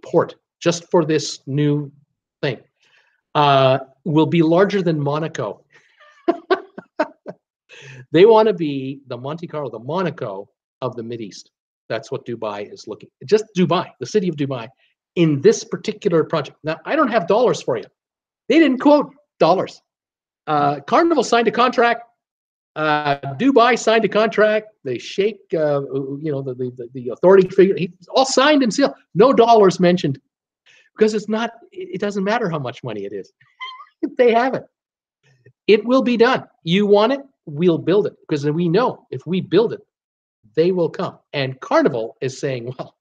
port, just for this new thing, will be larger than Monaco. They want to be the Monte Carlo, the Monaco of the Mideast. That's what Dubai is looking. Just Dubai, the city of Dubai, in this particular project. Now, I don't have dollars for you. They didn't quote dollars. Carnival signed a contract. Dubai signed a contract. The sheikh, the authority figure, all signed and sealed. No dollars mentioned, because it's not. It doesn't matter how much money it is. They have it. It will be done. You want it? We'll build it, because we know if we build it, they will come. And Carnival is saying, well,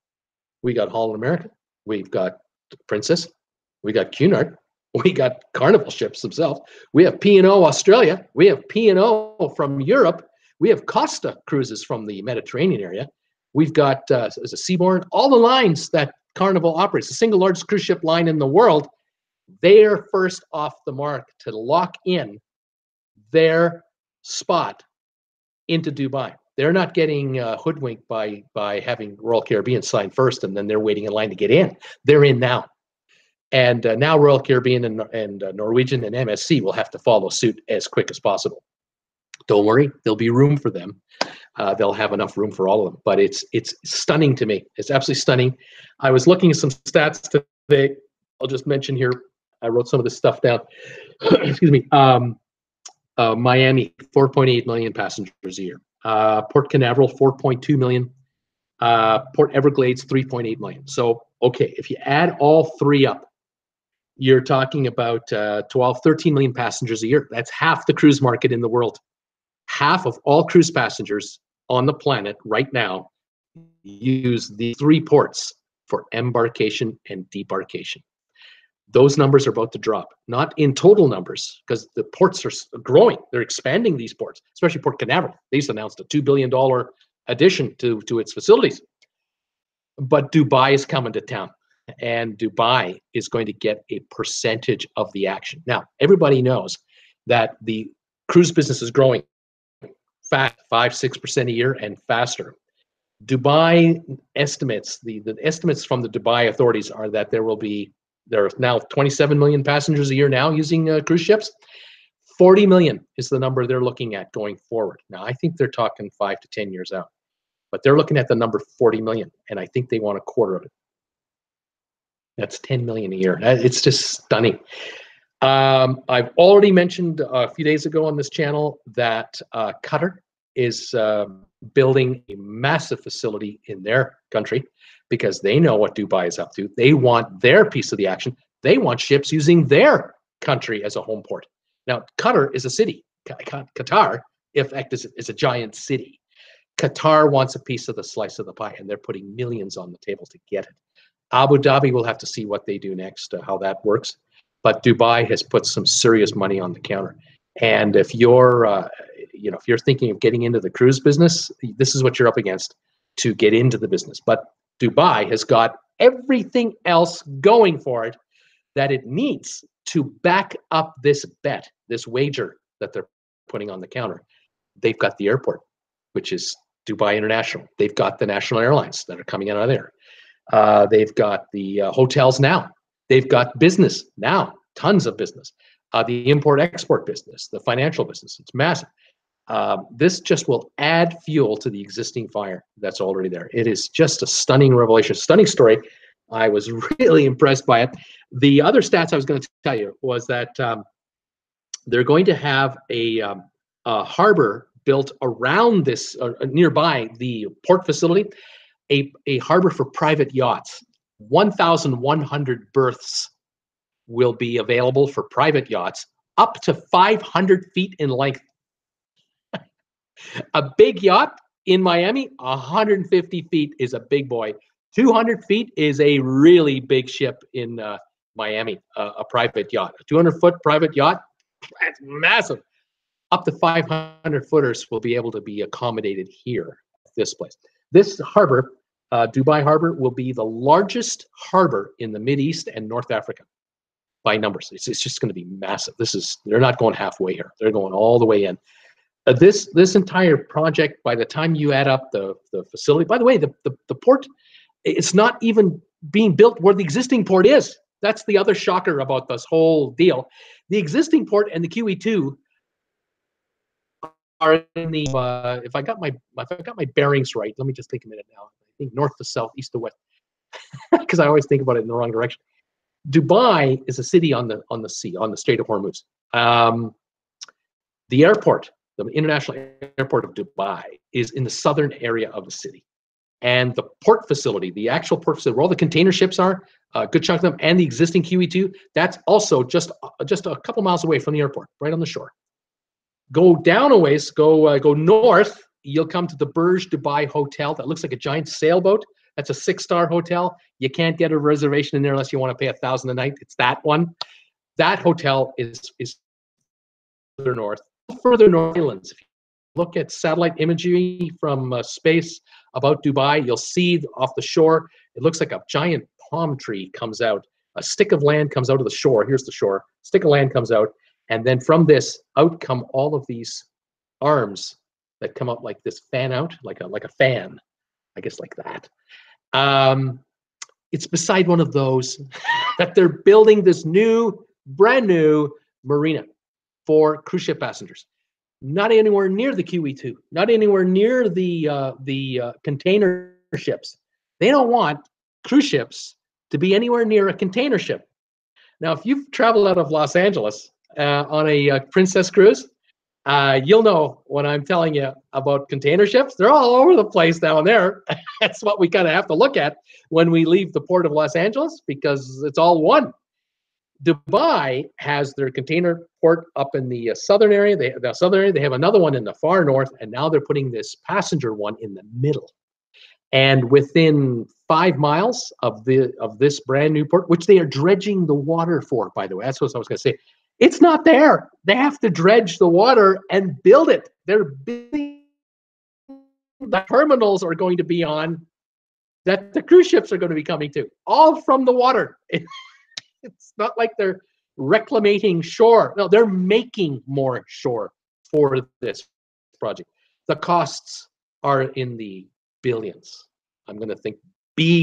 we got Holland America, we've got Princess, we got Cunard, we got Carnival ships themselves, we have P&O Australia, we have P&O from Europe, we have Costa cruises from the Mediterranean area, we've got as a Seabourn, all the lines that Carnival operates, the single largest cruise ship line in the world. They're first off the mark to lock in their spot into Dubai. They're not getting hoodwinked by having Royal Caribbean sign first, and then they're waiting in line to get in. They're in now. And now Royal Caribbean and Norwegian and MSC will have to follow suit as quick as possible. Don't worry, there'll be room for them. They'll have enough room for all of them. But it's stunning to me. It's absolutely stunning. I was looking at some stats today. I'll just mention here. I wrote some of this stuff down. Excuse me. Miami, 4.8 million passengers a year. Port Canaveral, 4.2 million. Port Everglades, 3.8 million. So, okay, if you add all three up, you're talking about 12, 13 million passengers a year. That's half the cruise market in the world. Half of all cruise passengers on the planet right now use the three ports for embarkation and debarkation. Those numbers are about to drop, not in total numbers, because the ports are growing. They're expanding these ports, especially Port Canaveral. They just announced a $2 billion addition to its facilities. But Dubai is coming to town, and Dubai is going to get a percentage of the action. Now, everybody knows that the cruise business is growing fast, 5-6% a year and faster. Dubai estimates, the estimates from the Dubai authorities are that there are now 27 million passengers a year now using cruise ships. 40 million is the number they're looking at going forward. Now, I think they're talking 5 to 10 years out, but they're looking at the number 40 million, and I think they want a quarter of it. That's 10 million a year. It's just stunning. I've already mentioned a few days ago on this channel that Qatar is building a massive facility in their country, because they know what Dubai is up to. They want their piece of the action. They want ships using their country as a home port. Now, Qatar is a city. Qatar, in fact, is a giant city. Qatar wants a piece of the slice of the pie, and they're putting millions on the table to get it. Abu Dhabi will have to see what they do next, how that works. But Dubai has put some serious money on the counter. And if you're, if you're thinking of getting into the cruise business, this is what you're up against to get into the business. But Dubai has got everything else going for it that it needs to back up this bet, this wager that they're putting on the counter. They've got the airport, which is Dubai International. They've got the national airlines that are coming out of there. They've got the hotels now. They've got business now, tons of business. The import-export business, the financial business, it's massive. This just will add fuel to the existing fire that's already there. It is just a stunning revelation, stunning story. I was really impressed by it. The other stats I was going to tell you was that they're going to have a harbor built around this, nearby the port facility, a harbor for private yachts. 1,100 berths will be available for private yachts, up to 500 feet in length. A big yacht in Miami, 150 feet is a big boy. 200 feet is a really big ship in Miami, a private yacht. A 200-foot private yacht, that's massive. Up to 500 footers will be able to be accommodated here at this place. This harbor, Dubai Harbor, will be the largest harbor in the Mideast and North Africa by numbers. It's just going to be massive. They're not going halfway here. They're going all the way in. This entire project, by the time you add up the facility, by the way, the port, it's not even being built where the existing port is. That's the other shocker about this whole deal. The existing port and the QE2 are in the if I got my bearings right, let me just take a minute now. I think north to south, east to west, because I always think about it in the wrong direction. Dubai is a city on the sea, on the Strait of Hormuz. The airport, the international airport of Dubai, is in the southern area of the city. And the port facility, the actual port facility, where all the container ships are, a good chunk of them, and the existing QE2, that's also just a couple miles away from the airport, right on the shore. Go down a ways, go north, you'll come to the Burj Dubai Hotel. That looks like a giant sailboat. That's a 6-star hotel. You can't get a reservation in there unless you want to pay $1,000 a night. It's that one. That hotel is further north. Further north islands. If you look at satellite imagery from space about Dubai, you'll see off the shore, it looks like a giant palm tree comes out. A stick of land comes out of the shore. Here's the shore. Stick of land comes out. And then from this, out come all of these arms that come out like this, fan out, like a fan, I guess, like that. It's beside one of those that they're building this brand new marina for cruise ship passengers. Not anywhere near the QE2, not anywhere near the container ships. They don't want cruise ships to be anywhere near a container ship. Now, if you've traveled out of Los Angeles on a Princess cruise, you'll know what I'm telling you about container ships. They're all over the place down there. That's what we kind of have to look at when we leave the port of Los Angeles, because it's all one. Dubai has their container port up in the southern area. They have another one in the far north, and now they're putting this passenger one in the middle. And within 5 miles of this brand new port, which they are dredging the water for, by the way, that's what I was going to say. It's not there. They have to dredge the water and build it. They're building. The terminals are going to be on that the cruise ships are going to be coming to, all from the water. It's not like they're reclamating shore. No, they're making more shore for this project. The costs are in the billions. I'm going to think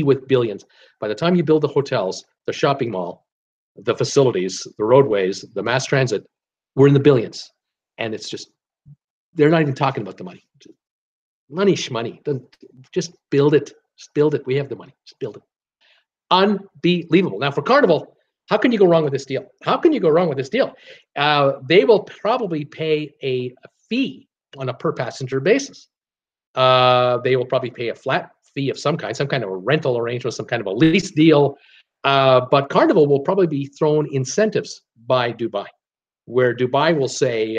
with billions. By the time you build the hotels, the shopping mall, the facilities, the roadways, the mass transit, we're in the billions. And it's just, they're not even talking about the money. Money shmoney. Just build it. Just build it. We have the money. Just build it. Unbelievable. Now for Carnival, how can you go wrong with this deal? How can you go wrong with this deal? They will probably pay a fee on a per passenger basis. They will probably pay a flat fee of some kind of a rental arrangement, some kind of a lease deal. But Carnival will probably be thrown incentives by Dubai, where Dubai will say,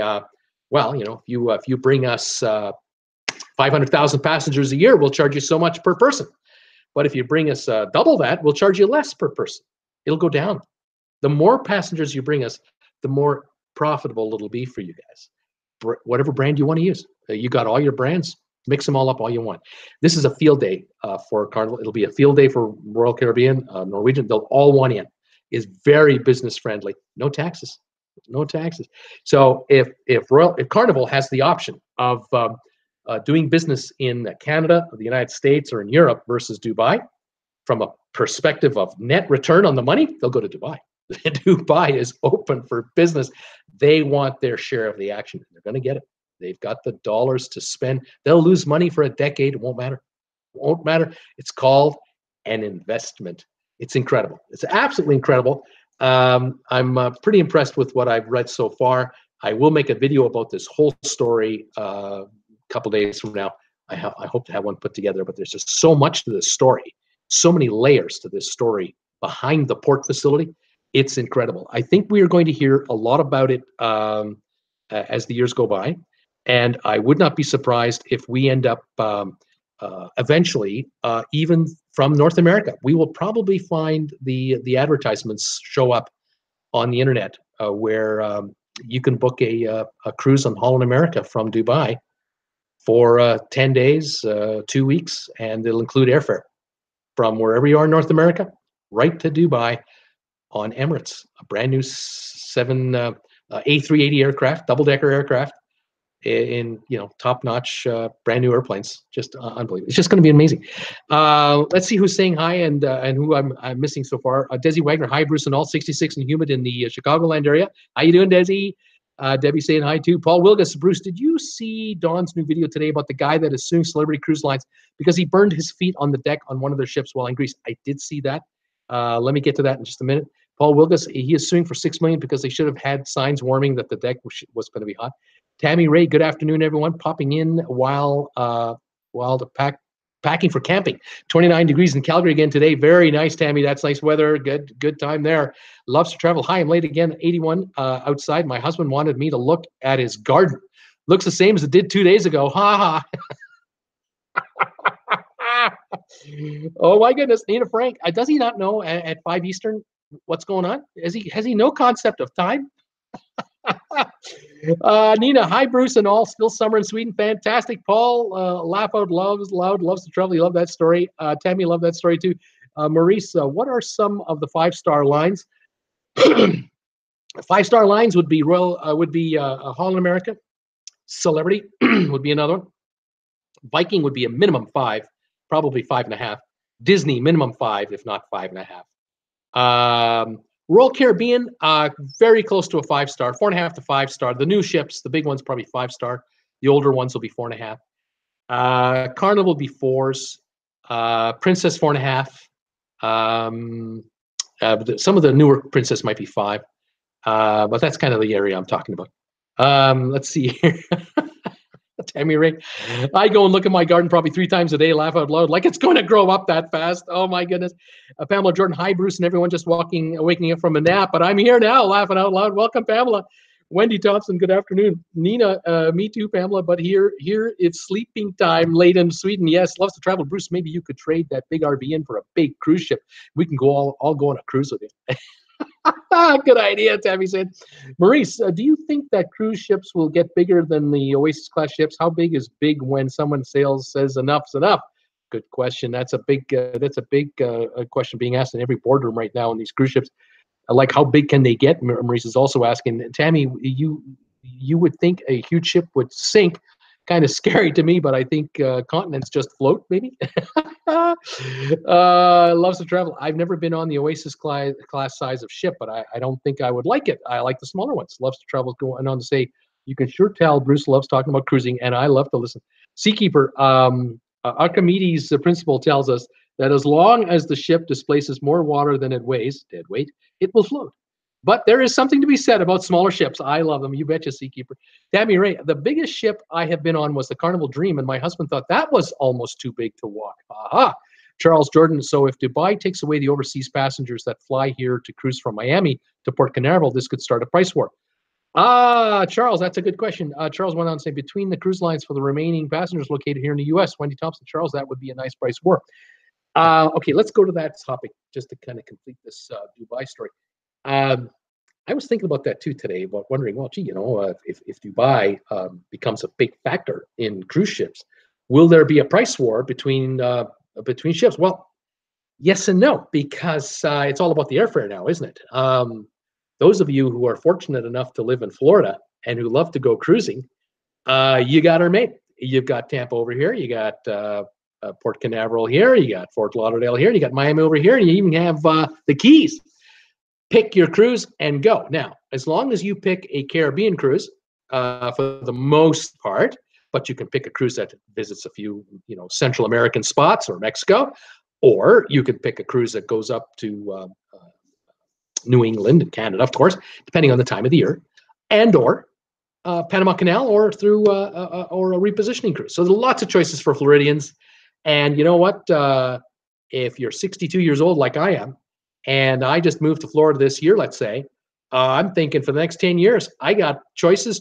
well, you know, if you bring us 500,000 passengers a year, we'll charge you so much per person. But if you bring us double that, we'll charge you less per person. It'll go down. The more passengers you bring us, the more profitable it'll be for you guys. Whatever brand you want to use. You got all your brands. Mix them all up all you want. This is a field day for Carnival. It'll be a field day for Royal Caribbean, Norwegian. They'll all want in. Is very business friendly. No taxes. No taxes. So if Carnival has the option of doing business in Canada, the United States, or in Europe versus Dubai, from a perspective of net return on the money, they'll go to Dubai. Dubai is open for business. They want their share of the action. They're going to get it. They've got the dollars to spend. They'll lose money for a decade. It won't matter. It won't matter. It's called an investment. It's incredible. It's absolutely incredible. I'm pretty impressed with what I've read so far. I will make a video about this whole story a couple days from now. I hope to have one put together, but there's just so much to this story, so many layers to this story behind the port facility. It's incredible. I think we are going to hear a lot about it as the years go by, and I would not be surprised if we end up eventually even from North America. We will probably find the advertisements show up on the internet where you can book a cruise on Holland America from Dubai for 10 days, 2 weeks, and it'll include airfare from wherever you are in North America right to Dubai on Emirates, a brand new A380 aircraft, double-decker aircraft, in top-notch brand new airplanes. Just unbelievable. It's just going to be amazing. Let's see who's saying hi and who I'm missing so far. Desi Wagner, hi Bruce and all, 66 and humid in the Chicagoland area. How you doing, Desi? Debbie saying hi too. Paul Wilgus, Bruce, did you see Dawn's new video today about the guy that is suing Celebrity Cruise Lines because he burned his feet on the deck on one of their ships while in Greece? I did see that. Let me get to that in just a minute. Paul Wilgus, he is suing for $6 million because they should have had signs warning that the deck was going to be hot. Tammy Ray, good afternoon, everyone. Popping in while packing for camping. 29 degrees in Calgary again today. Very nice, Tammy. That's nice weather. Good time there. Loves to travel. Hi, I'm late again. 81 outside. My husband wanted me to look at his garden. Looks the same as it did 2 days ago. Ha ha. Oh my goodness, Nina Frank. Does he not know at 5 Eastern what's going on? Has he no concept of time? Nina, hi Bruce and all. Still summer in Sweden. Fantastic. Paul, laugh out loves to travel. You love that story. Tammy, love that story too. Maurice, what are some of the 5-star lines? 5-star lines would be Holland America. Celebrity would be another one. Viking would be a minimum 5, probably 5.5. Disney, minimum 5, if not 5.5. Royal Caribbean, very close to a 5-star, 4.5 to 5-star. The new ships, the big ones, probably 5-star. The older ones will be 4.5. Carnival will be 4s. Princess 4.5. Some of the newer Princess might be 5. But that's kind of the area I'm talking about. Let's see here. Tammy Ray, I go and look at my garden probably 3 times a day, laugh out loud, like it's going to grow up that fast. Oh my goodness. Pamela Jordan, hi Bruce and everyone, just waking up from a nap, but I'm here now, laughing out loud. Welcome, Pamela. Wendy Thompson, good afternoon. Nina, me too, Pamela, but here it's sleeping time late in Sweden. Yes, loves to travel. Bruce, maybe you could trade that big RV in for a big cruise ship. We can go all go on a cruise with you. Good idea, Tammy said. Maurice, do you think that cruise ships will get bigger than the Oasis class ships? How big is big when someone says enough's enough? Good question. That's a big question being asked in every boardroom right now on these cruise ships. Like, how big can they get? Maurice is also asking. Tammy, you would think a huge ship would sink. Kind of scary to me, but I think continents just float, maybe. Loves to travel. I've never been on the Oasis class size of ship, but I don't think I would like it. I like the smaller ones. Loves to travel. Going on to say, you can sure tell Bruce loves talking about cruising, and I love to listen. Seakeeper, Archimedes, the principle, tells us that as long as the ship displaces more water than it weighs, dead weight, it will float. But there is something to be said about smaller ships. I love them. You betcha, Seakeeper. Tammy Ray, the biggest ship I have been on was the Carnival Dream, and my husband thought that was almost too big to walk. Aha. Charles Jordan, so if Dubai takes away the overseas passengers that fly here to cruise from Miami to Port Canaveral, this could start a price war. Charles, that's a good question. Charles went on to say, between the cruise lines for the remaining passengers located here in the U.S., Wendy Thompson, Charles, that would be a nice price war. Okay, let's go to that topic just to kind of complete this Dubai story. I was thinking about that too today, about wondering, well, gee, if Dubai becomes a big factor in cruise ships, will there be a price war between ships? Well, yes and no, because it's all about the airfare now, isn't it? Those of you who are fortunate enough to live in Florida and who love to go cruising, you got her made. You've got Tampa over here, you got Port Canaveral here, you got Fort Lauderdale here, you got Miami over here, and you even have the Keys. Pick your cruise and go. Now, as long as you pick a Caribbean cruise, for the most part, but you can pick a cruise that visits a few, Central American spots or Mexico, or you could pick a cruise that goes up to New England and Canada, of course, depending on the time of the year, and or Panama Canal, or through or a repositioning cruise. So there's lots of choices for Floridians. And you know what? If you're 62 years old like I am, and I just moved to Florida this year, let's say, I'm thinking for the next 10 years, I got choices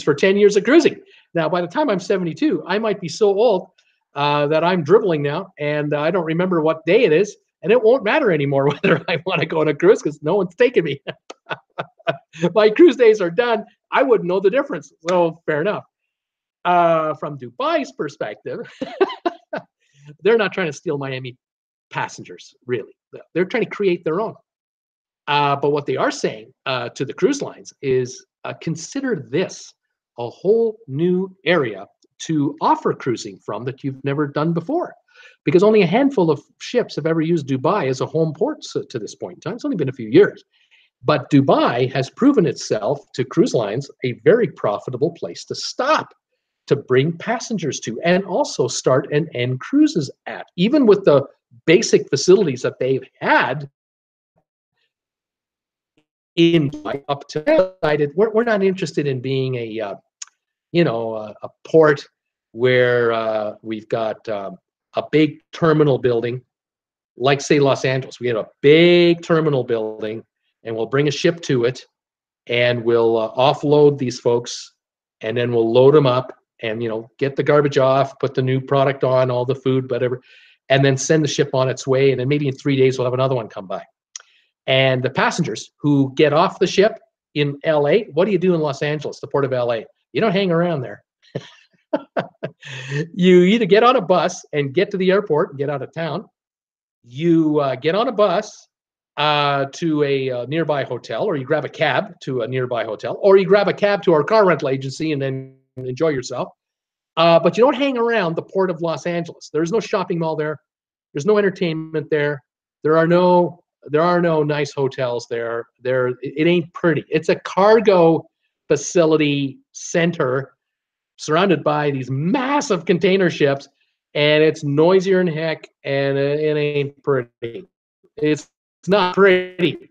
for 10 years of cruising. Now, by the time I'm 72, I might be so old that I'm dribbling now, and I don't remember what day it is, and it won't matter anymore whether I want to go on a cruise because no one's taking me. My cruise days are done. I wouldn't know the difference. So fair enough. From Dubai's perspective, they're not trying to steal Miami passengers, really. They're trying to create their own. But what they are saying to the cruise lines is consider this a whole new area to offer cruising from that you've never done before. Because only a handful of ships have ever used Dubai as a home port to this point in time. It's only been a few years. But Dubai has proven itself to cruise lines a very profitable place to stop, to bring passengers to, and also start and end cruises at. Even with the basic facilities that they've had in Dubai up to decided, we're not interested in being a port where we've got a big terminal building, like say Los Angeles. We have a big terminal building, and we'll bring a ship to it, and we'll offload these folks, and then we'll load them up, and get the garbage off, put the new product on, all the food, whatever, and then send the ship on its way. And then maybe in 3 days we'll have another one come by. And the passengers who get off the ship in LA, what do you do in Los Angeles, the port of LA? You don't hang around there. You either get on a bus and get to the airport and get out of town. You get on a bus to a nearby hotel, or you grab a cab to a nearby hotel, or you grab a cab to our car rental agency and then enjoy yourself. But you don't hang around the port of Los Angeles. There's no shopping mall there. There's no entertainment there. There are no nice hotels there. It ain't pretty. It's a cargo facility center surrounded by these massive container ships, and it's noisier than heck, and it ain't pretty. It's not pretty.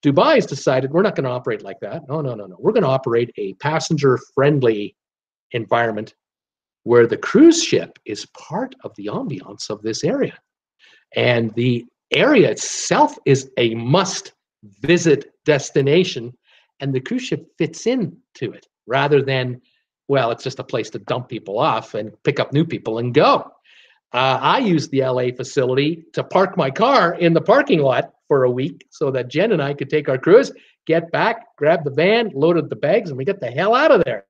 Dubai's decided we're not going to operate like that. No. We're going to operate a passenger-friendly environment where the cruise ship is part of the ambiance of this area. And the area itself is a must-visit destination, and the cruise ship fits into it rather than, well, it's just a place to dump people off and pick up new people and go. I use the LA facility to park my car in the parking lot for a week so that Jen and I could take our cruise, get back, grab the van, loaded the bags, and we get the hell out of there.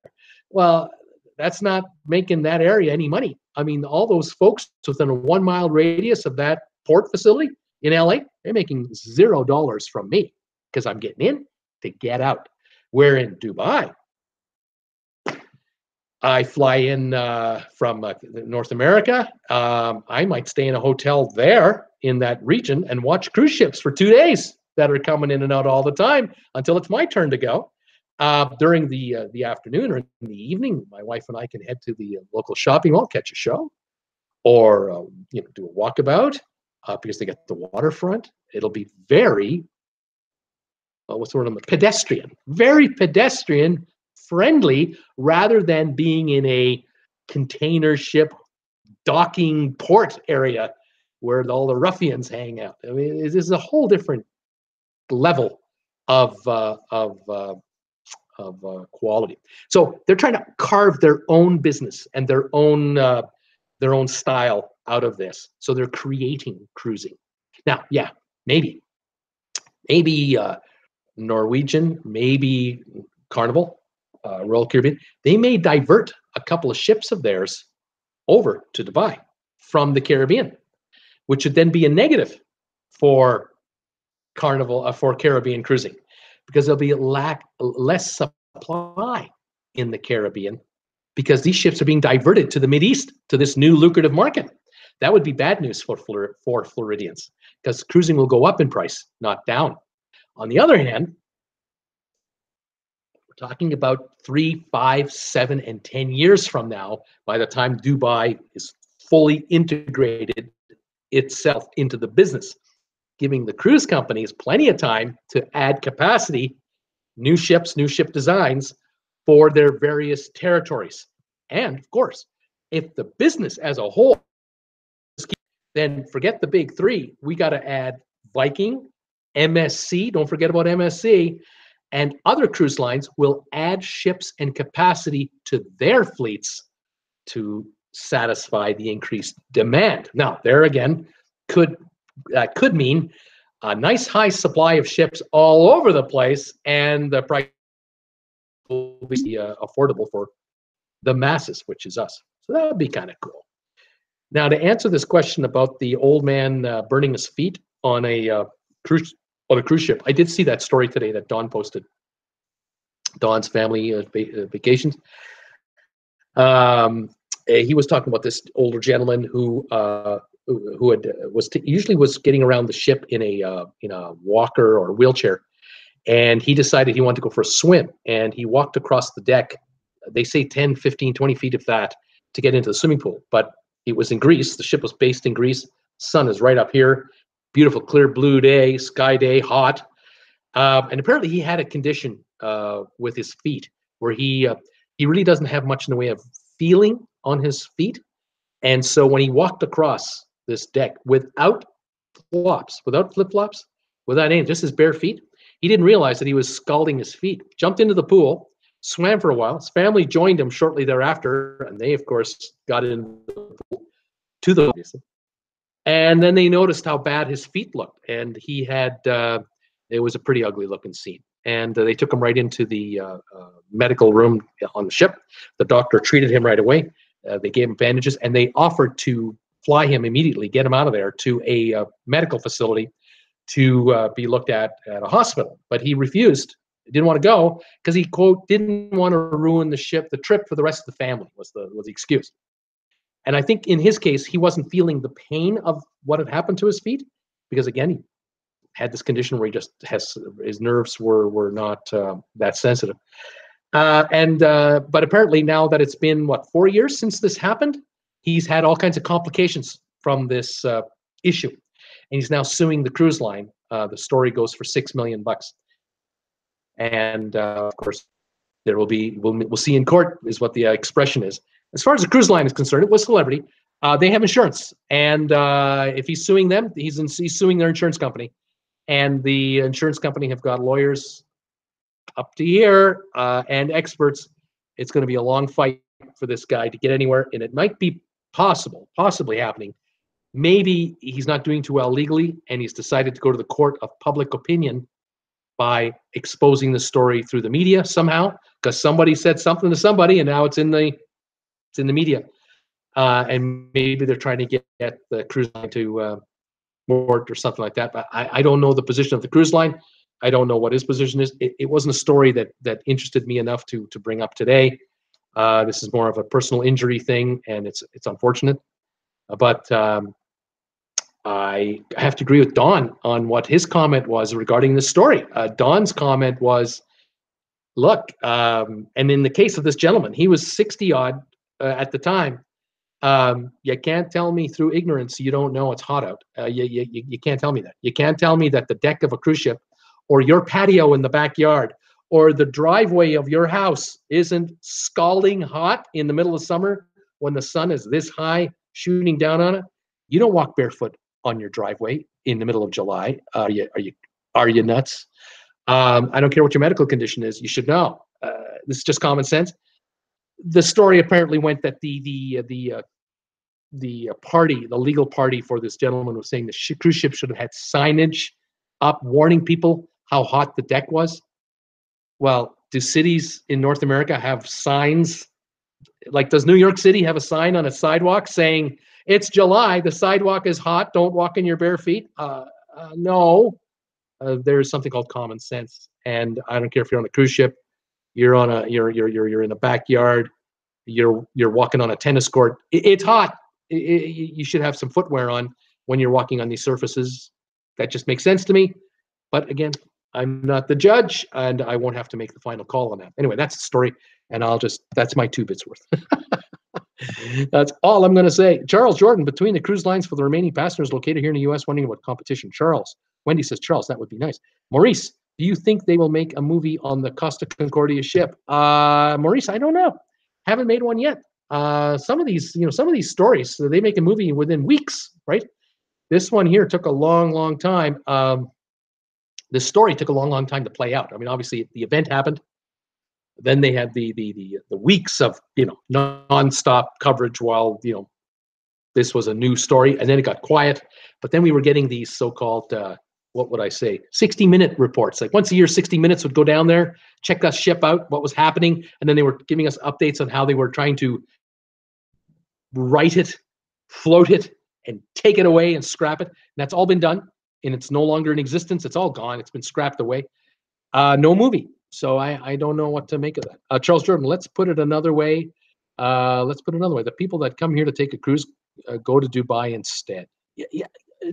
Well, that's not making that area any money. I mean, all those folks within a 1 mile radius of that port facility in LA, they're making $0 from me because I'm getting in to get out. Where in Dubai, I fly in from North America. I might stay in a hotel there in that region and watch cruise ships for 2 days that are coming in and out all the time until it's my turn to go. During the afternoon or in the evening, my wife and I can head to the local shopping mall, catch a show, or do a walkabout because they got the waterfront. It'll be very pedestrian, very pedestrian friendly, rather than being in a container ship docking port area where all the ruffians hang out. I mean, this is a whole different level of quality. So they're trying to carve their own business and their own style out of this. So they're creating cruising. Now, yeah, maybe Norwegian, maybe Carnival, Royal Caribbean, they may divert a couple of ships of theirs over to Dubai from the Caribbean, which would then be a negative for Carnival, for Caribbean cruising, because there'll be less supply in the Caribbean because these ships are being diverted to the Mideast, to this new lucrative market. That would be bad news for Floridians, because cruising will go up in price, not down. On the other hand, talking about 3, 5, 7, and 10 years from now, by the time Dubai is fully integrated itself into the business, giving the cruise companies plenty of time to add capacity, new ships, new ship designs for their various territories. And of course, if the business as a whole, then forget the big three. We got to add Viking, MSC, don't forget about MSC, and other cruise lines will add ships and capacity to their fleets to satisfy the increased demand. Now, there again, could mean a nice high supply of ships all over the place, and the price will be affordable for the masses, which is us. So that would be kind of cool. Now, to answer this question about the old man burning his feet on a cruise ship, I did see that story today that Don posted. Don's family vacations. He was talking about this older gentleman who usually was getting around the ship in a walker or wheelchair, and he decided he wanted to go for a swim, and he walked across the deck. They say 10, 15, 20 feet of that to get into the swimming pool, but it was in Greece. The ship was based in Greece. Sun is right up here. Beautiful, clear blue day, sky day, hot. And apparently he had a condition with his feet where he really doesn't have much in the way of feeling on his feet. And so when he walked across this deck without flops, without flip-flops, without anything, just his bare feet, he didn't realize that he was scalding his feet. Jumped into the pool, swam for a while. His family joined him shortly thereafter, and they, of course, got into the pool to the obviously. And then they noticed how bad his feet looked, and he had it was a pretty ugly looking scene. And they took him right into the medical room on the ship. The doctor treated him right away. They gave him bandages, and they offered to fly him immediately, get him out of there to a medical facility to be looked at a hospital. But he refused. He didn't want to go because he, quote, didn't want to ruin the trip for the rest of the family was the excuse. And I think in his case, he wasn't feeling the pain of what had happened to his feet because, again, he had this condition where he just has his nerves were not that sensitive. But apparently now that it's been, 4 years since this happened, he's had all kinds of complications from this issue. And he's now suing the cruise line. The story goes for $6 million. And of course, there will be, we'll see in court is what the expression is. As far as the cruise line is concerned, it was celebrity. They have insurance. And if he's suing them, he's suing their insurance company. And the insurance company have got lawyers up to here and experts. It's going to be a long fight for this guy to get anywhere. And it might be possibly happening. Maybe he's not doing too well legally, and he's decided to go to the court of public opinion by exposing the story through the media somehow, because somebody said something to somebody, and now it's in the media. And maybe they're trying to get the cruise line to court or something like that. But I don't know the position of the cruise line. I don't know what his position is. It wasn't a story that interested me enough to bring up today. This is more of a personal injury thing, and it's unfortunate. But I have to agree with Don on what his comment was regarding this story. Don's comment was, look, and in the case of this gentleman, he was 60 odd at the time. You can't tell me through ignorance you don't know it's hot out. You can't tell me that. You can't tell me that the deck of a cruise ship or your patio in the backyard or the driveway of your house isn't scalding hot in the middle of summer when the sun is this high shooting down on it. You don't walk barefoot on your driveway in the middle of July. Are you nuts? I don't care what your medical condition is. You should know. This is just common sense. The story apparently went that the legal party for this gentleman was saying the cruise ship should have had signage up warning people how hot the deck was. Well, do cities in North America have signs? Like, does New York City have a sign on a sidewalk saying, it's July, the sidewalk is hot, don't walk in your bare feet? No. There's something called common sense. And I don't care if you're on a cruise ship, you're in a backyard, you're walking on a tennis court. It's hot. You should have some footwear on when you're walking on these surfaces. That just makes sense to me. But again, I'm not the judge, and I won't have to make the final call on that. Anyway, that's the story, and that's my 2 bits worth. That's all I'm going to say. Charles Jordan, between the cruise lines for the remaining passengers located here in the U.S., wondering what competition. Charles. Wendy says, Charles, that would be nice. Maurice, do you think they will make a movie on the Costa Concordia ship? Maurice, I don't know. Haven't made one yet. Some of these stories, so they make a movie within weeks, right? This one here took a long, long time. This story took a long, long time to play out. I mean, obviously, the event happened. Then they had the weeks of nonstop coverage while this was a new story, and then it got quiet. But then we were getting these so-called what would I say, 60-minute reports. Like once a year, 60 Minutes would go down there, check that ship out, what was happening, and then they were giving us updates on how they were trying to right it, float it, and take it away and scrap it. And that's all been done, and it's no longer in existence. It's all gone. It's been scrapped away. No movie. So I don't know what to make of that. Charles Jordan, let's put it another way. The people that come here to take a cruise go to Dubai instead. Yeah,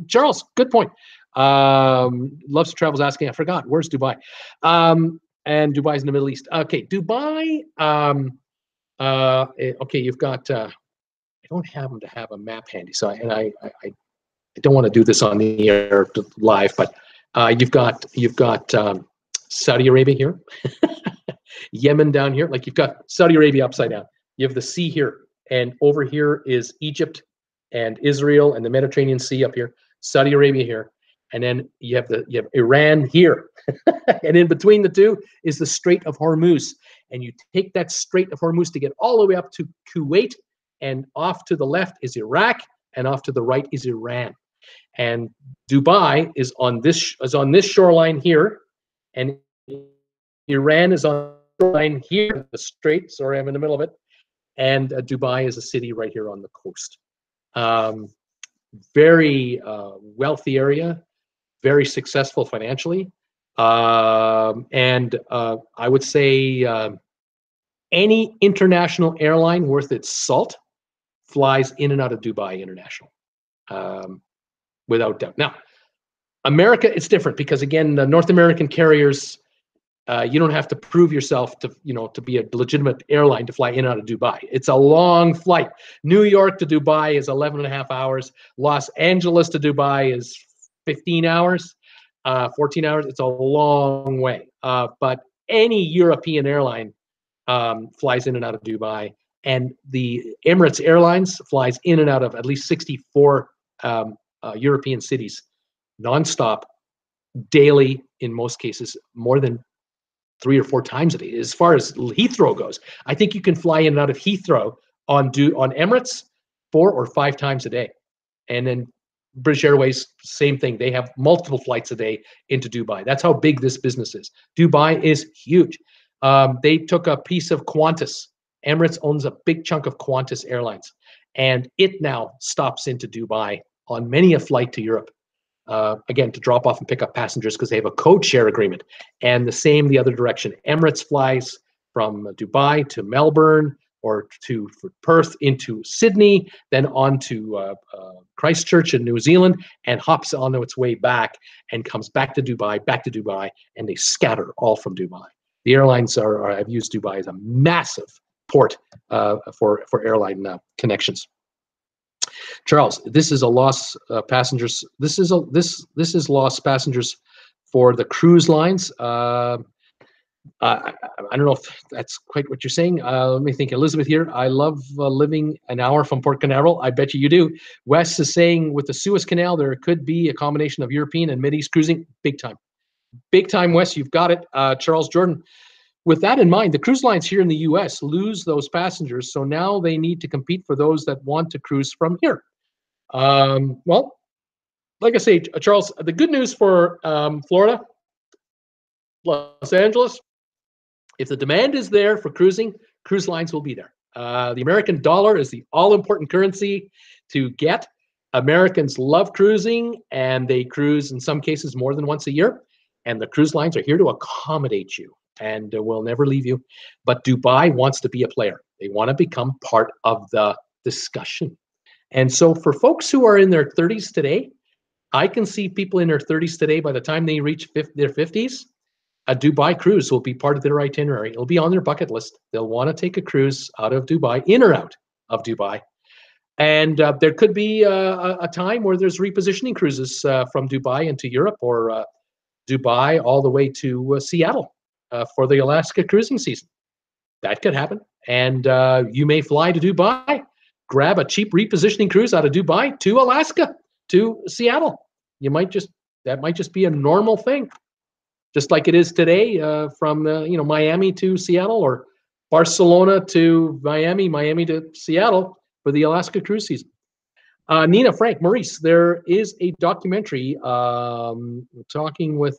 Charles, good point. Loves to Travel's asking, I forgot, where's Dubai? And Dubai's in the Middle East. Okay, Dubai. Okay, you've got, I don't happen to have a map handy, so I don't want to do this on the air live, but you've got Saudi Arabia here, Yemen down here. Like you've got Saudi Arabia upside down. You have the sea here, and over here is Egypt and Israel and the Mediterranean Sea up here. Saudi Arabia here, and then you have Iran here, and in between the two is the Strait of Hormuz. And you take that Strait of Hormuz to get all the way up to Kuwait, and off to the left is Iraq, and off to the right is Iran. And Dubai is on this shoreline here, and Iran is on the shoreline here, the strait. Sorry, I'm in the middle of it. And Dubai is a city right here on the coast. Very wealthy area, very successful financially. And I would say any international airline worth its salt flies in and out of Dubai International, without doubt. Now, America, it's different because, again, the North American carriers, you don't have to prove yourself to be a legitimate airline to fly in and out of Dubai. It's a long flight. New York to Dubai is 11 and a half hours. Los Angeles to Dubai is 15 hours, 14 hours. It's a long way. But any European airline flies in and out of Dubai. And the Emirates Airlines flies in and out of at least 64 European cities nonstop, daily, in most cases, more than 3 or 4 times a day. As far as Heathrow goes, I think you can fly in and out of Heathrow on Emirates 4 or 5 times a day. And then British Airways, same thing. They have multiple flights a day into Dubai. That's how big this business is. Dubai is huge. They took a piece of Qantas. Emirates owns a big chunk of Qantas Airlines, and it now stops into Dubai on many a flight to Europe. Again, to drop off and pick up passengers because they have a code share agreement. And the same the other direction. Emirates flies from Dubai to Melbourne or to Perth into Sydney, then on to Christchurch in New Zealand, and hops on its way back and comes back to Dubai, and they scatter all from Dubai. The airlines have used Dubai as a massive port for airline connections. Charles, this is a lost passengers. This is lost passengers for the cruise lines. I don't know if that's quite what you're saying. Let me think. Elizabeth here. I love living an hour from Port Canaveral. I bet you do. Wes is saying with the Suez Canal, there could be a combination of European and Mideast cruising. Big time. Big time, Wes. You've got it. Charles Jordan. With that in mind, the cruise lines here in the U.S. lose those passengers, so now they need to compete for those that want to cruise from here. Well, like I say, Charles, the good news for Florida, Los Angeles, if the demand is there for cruising, cruise lines will be there. The American dollar is the all-important currency to get. Americans love cruising, and they cruise in some cases more than once a year, and the cruise lines are here to accommodate you and will never leave you. But Dubai wants to be a player. They want to become part of the discussion. And so for folks who are in their 30s today, I can see people in their 30s today, by the time they reach their 50s, a Dubai cruise will be part of their itinerary. It'll be on their bucket list. They'll want to take a cruise out of Dubai, in or out of Dubai. And there could be a time where there's repositioning cruises from Dubai into Europe, or Dubai all the way to Seattle for the Alaska cruising season. That could happen. And you may fly to Dubai, grab a cheap repositioning cruise out of Dubai to Alaska, to Seattle. That might just be a normal thing, just like it is today from Miami to Seattle, or Barcelona to Miami, Miami to Seattle for the Alaska cruise season. Nina, Frank, Maurice, there is a documentary taking with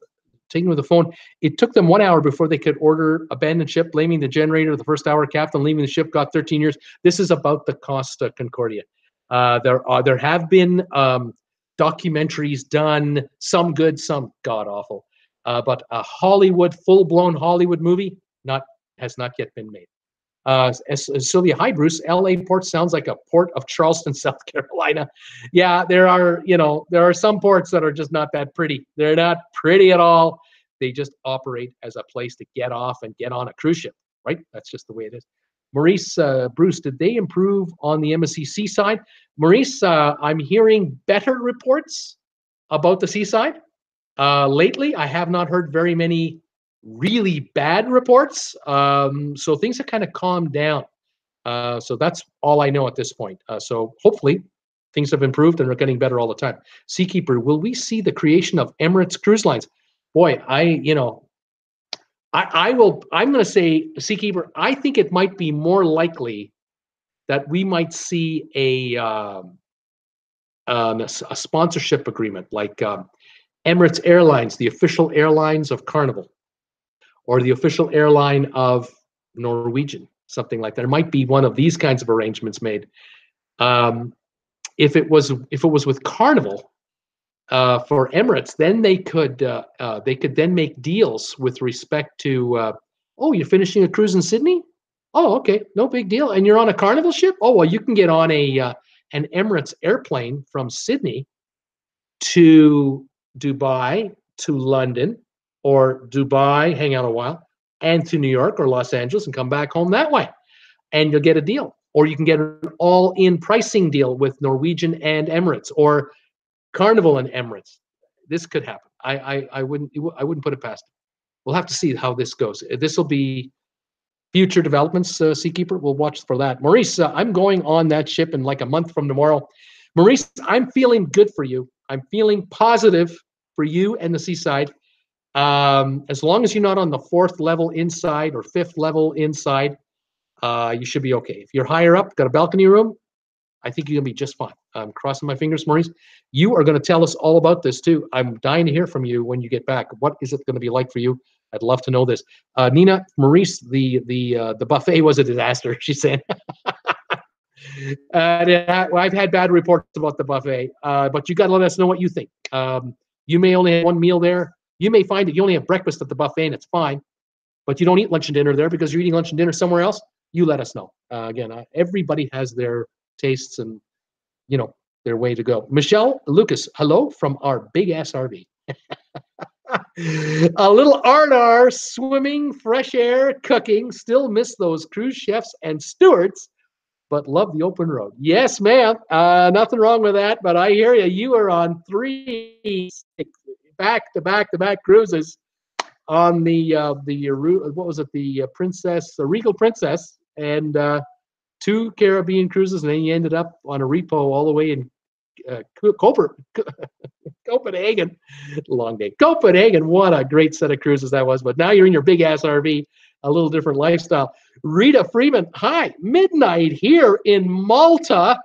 the phone. It took them 1 hour before they could order abandoned ship, blaming the generator. The first hour, captain leaving the ship got 13 years. This is about the Costa Concordia. There have been documentaries done, some good, some god awful, but a Hollywood, full-blown Hollywood movie has not yet been made. Sylvia, hi Bruce. LA port sounds like a port of Charleston, South Carolina. Yeah, there are some ports that are just not that pretty. They're not pretty at all. They just operate as a place to get off and get on a cruise ship, right? That's just the way it is. Maurice, Bruce, did they improve on the MSC Seaside? Maurice, I'm hearing better reports about the Seaside. Lately, I have not heard very many really bad reports. So things have kind of calmed down. So that's all I know at this point. So hopefully things have improved and are getting better all the time. Seakeeper, will we see the creation of Emirates Cruise Lines? Boy, I'm going to say, Seakeeper, I think it might be more likely that we might see a sponsorship agreement, like Emirates Airlines, the official airlines of Carnival, or the official airline of Norwegian, something like that. There might be one of these kinds of arrangements made. If it was with Carnival for Emirates, then they could then make deals with respect to, oh, you're finishing a cruise in Sydney? Oh, okay, no big deal. And you're on a Carnival ship? Oh, well, you can get on an Emirates airplane from Sydney to Dubai, to London, or Dubai, hang out a while, and to New York or Los Angeles and come back home that way. And you'll get a deal. Or you can get an all-in pricing deal with Norwegian and Emirates, or Carnival and Emirates. This could happen. I wouldn't put it past it. We'll have to see how this goes. This will be future developments, Seakeeper. We'll watch for that. Maurice, I'm going on that ship in like a month from tomorrow. Maurice, I'm feeling good for you. I'm feeling positive for you and the Seaside. As long as you're not on the 4th level inside or 5th level inside, you should be okay. If you're higher up, got a balcony room, I think you're going to be just fine. I'm crossing my fingers, Maurice. You are going to tell us all about this too. I'm dying to hear from you when you get back. What is it going to be like for you? I'd love to know this. Nina, Maurice, the buffet was a disaster, she said. I've had bad reports about the buffet, but you got to let us know what you think. You may only have one meal there. You may find that you only have breakfast at the buffet and it's fine, but you don't eat lunch and dinner there because you're eating lunch and dinner somewhere else. You let us know. Again, everybody has their tastes and, their way to go. Michelle Lucas, hello from our big ass RV. A little R&R, swimming, fresh air, cooking. Still miss those cruise chefs and stewards, but love the open road. Yes, ma'am. Nothing wrong with that, but I hear you. You are on 3 back-to-back cruises on the what was it, the Regal Princess, and 2 Caribbean cruises, and then you ended up on a repo all the way in Copenhagen. Long day. Copenhagen, what a great set of cruises that was. But now you're in your big ass RV, a little different lifestyle. Rita Freeman, hi. Midnight here in Malta,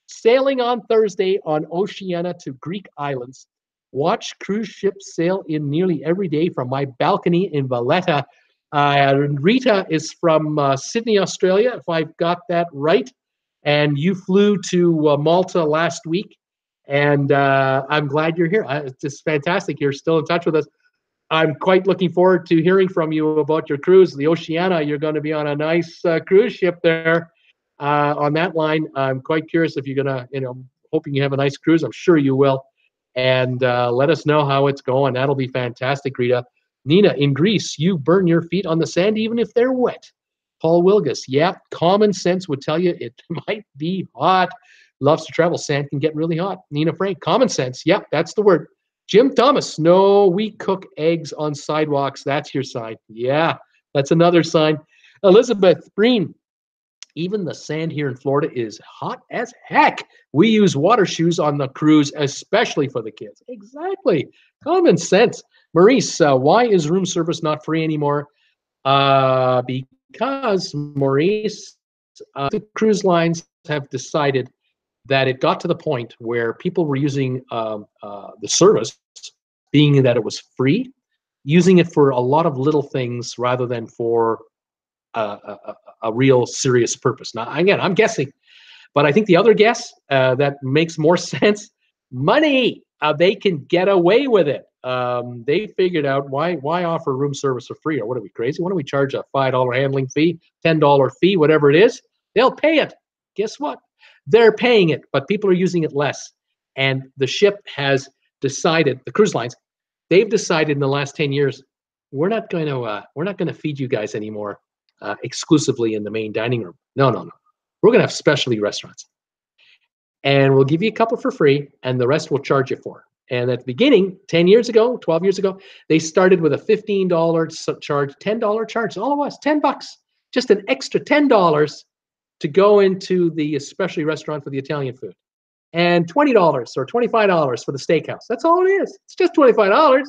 sailing on Thursday on Oceania to Greek islands. Watch cruise ships sail in nearly every day from my balcony in Valletta. Rita is from Sydney, Australia, if I've got that right. And you flew to Malta last week. And I'm glad you're here. It's just fantastic. You're still in touch with us. I'm quite looking forward to hearing from you about your cruise, the Oceania. You're going to be on a nice cruise ship there on that line. I'm quite curious if you're going to, hoping you have a nice cruise. I'm sure you will. and let us know how it's going. That'll be fantastic, Rita. Nina, in Greece, you burn your feet on the sand even if they're wet. Paul Wilgus, yeah, common sense would tell you it might be hot. Loves to travel. Sand can get really hot. Nina Frank, common sense. Yep, that's the word. Jim Thomas, no, we cook eggs on sidewalks. That's your sign. Yeah, that's another sign. Elizabeth Breen, even the sand here in Florida is hot as heck. We use water shoes on the cruise, especially for the kids. Exactly. Common sense. Maurice, why is room service not free anymore? Because, Maurice, the cruise lines have decided that it got to the point where people were using the service, being that it was free, using it for a lot of little things rather than for a real serious purpose. Now, again, I'm guessing, but I think the other guess that makes more sense, money. They can get away with it. They figured out why offer room service for free, or what are we, crazy? Why don't we charge a $5 handling fee, $10 fee, whatever it is? They'll pay it. Guess what? They're paying it, but people are using it less. And the ship has decided, the cruise lines, they've decided in the last 10 years, we're not going to feed you guys anymore exclusively in the main dining room. No. We're going to have specialty restaurants. And we'll give you a couple for free, and the rest we'll charge you for. And at the beginning, 10 years ago, 12 years ago, they started with a $15 charge, $10 charge. All it was, $10, just an extra $10 to go into the specialty restaurant for the Italian food. And $20 or $25 for the steakhouse. That's all it is. It's just $25.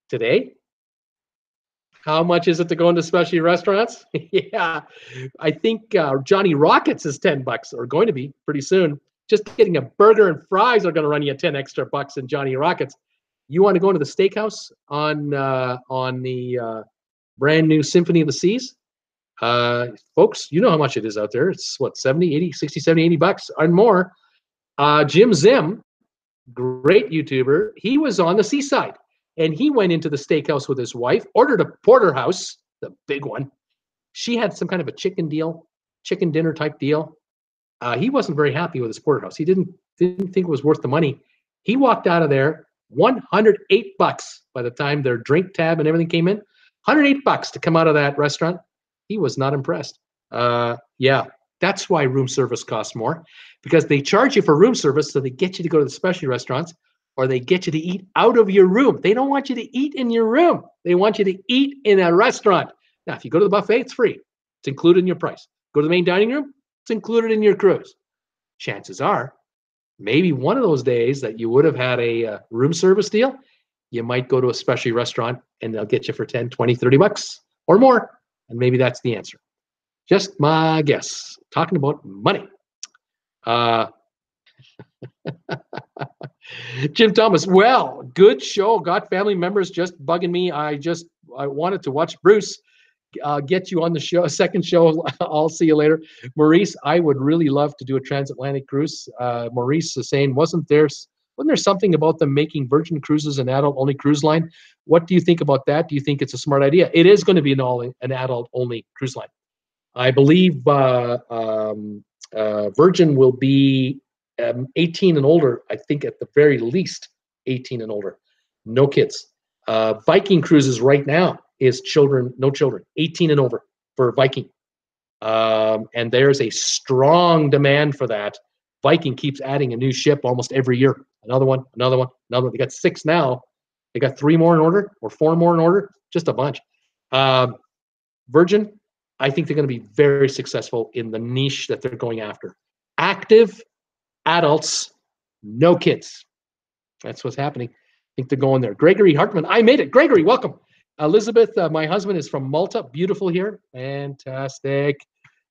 Today, how much is it to go into specialty restaurants? Yeah, I think Johnny Rockets is $10, or going to be pretty soon. Just getting a burger and fries are going to run you 10 extra bucks in Johnny Rockets. You want to go into the steakhouse on the brand new Symphony of the Seas? Folks, you know how much it is out there. It's what, 70, 80, 60, 70, 80 bucks and more. Jim Zim, great YouTuber, he was on the seaside. And he went into the steakhouse with his wife, ordered a porterhouse, the big one. She had some kind of a chicken dinner type deal. He wasn't very happy with his porterhouse. He didn't think it was worth the money. He walked out of there, $108 by the time their drink tab and everything came in. $108 to come out of that restaurant. He was not impressed. Yeah, that's why room service costs more, because they charge you for room service, so they get you to go to the specialty restaurants, or they get you to eat out of your room. They don't want you to eat in your room. They want you to eat in a restaurant. Now, if you go to the buffet, it's free. It's included in your price. Go to the main dining room, it's included in your cruise. Chances are, maybe one of those days that you would have had a room service deal, you might go to a specialty restaurant and they'll get you for 10, 20, 30 bucks or more. And maybe that's the answer. Just my guess. Talking about money. Jim Thomas, well, good show. Got family members just bugging me. I wanted to watch Bruce get you on the show, second show. I'll see you later. Maurice, I would really love to do a transatlantic cruise. Maurice is saying, wasn't there something about them making Virgin Cruises an adult-only cruise line? What do you think about that? Do you think it's a smart idea? It is going to be an adult-only cruise line. I believe Virgin will be 18 and older, I think at the very least 18 and older. No kids. Viking Cruises right now is no children, 18 and over for Viking. And there's a strong demand for that. Viking keeps adding a new ship almost every year. Another one. They got 6 now. They got 3 more in order, or 4 more in order. Just a bunch. Virgin, I think they're going to be very successful in the niche that they're going after. Active adults, no kids. That's what's happening. I think they're going there. Gregory Hartman, I made it. Gregory, welcome. Elizabeth, my husband is from Malta. Beautiful here. Fantastic.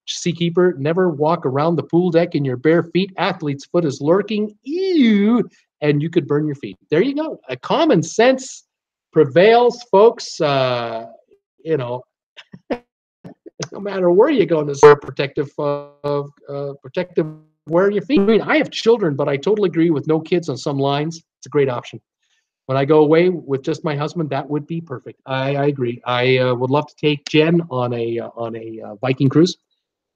Seakeeper, never walk around the pool deck in your bare feet. Athlete's foot is lurking. Ew. And you could burn your feet. There you go. A common sense prevails, folks. No matter where you go in this protective wearing your feet. I mean, I have children, but I totally agree with no kids on some lines. It's a great option. When I go away with just my husband, that would be perfect. I agree. I would love to take Jen on a Viking cruise.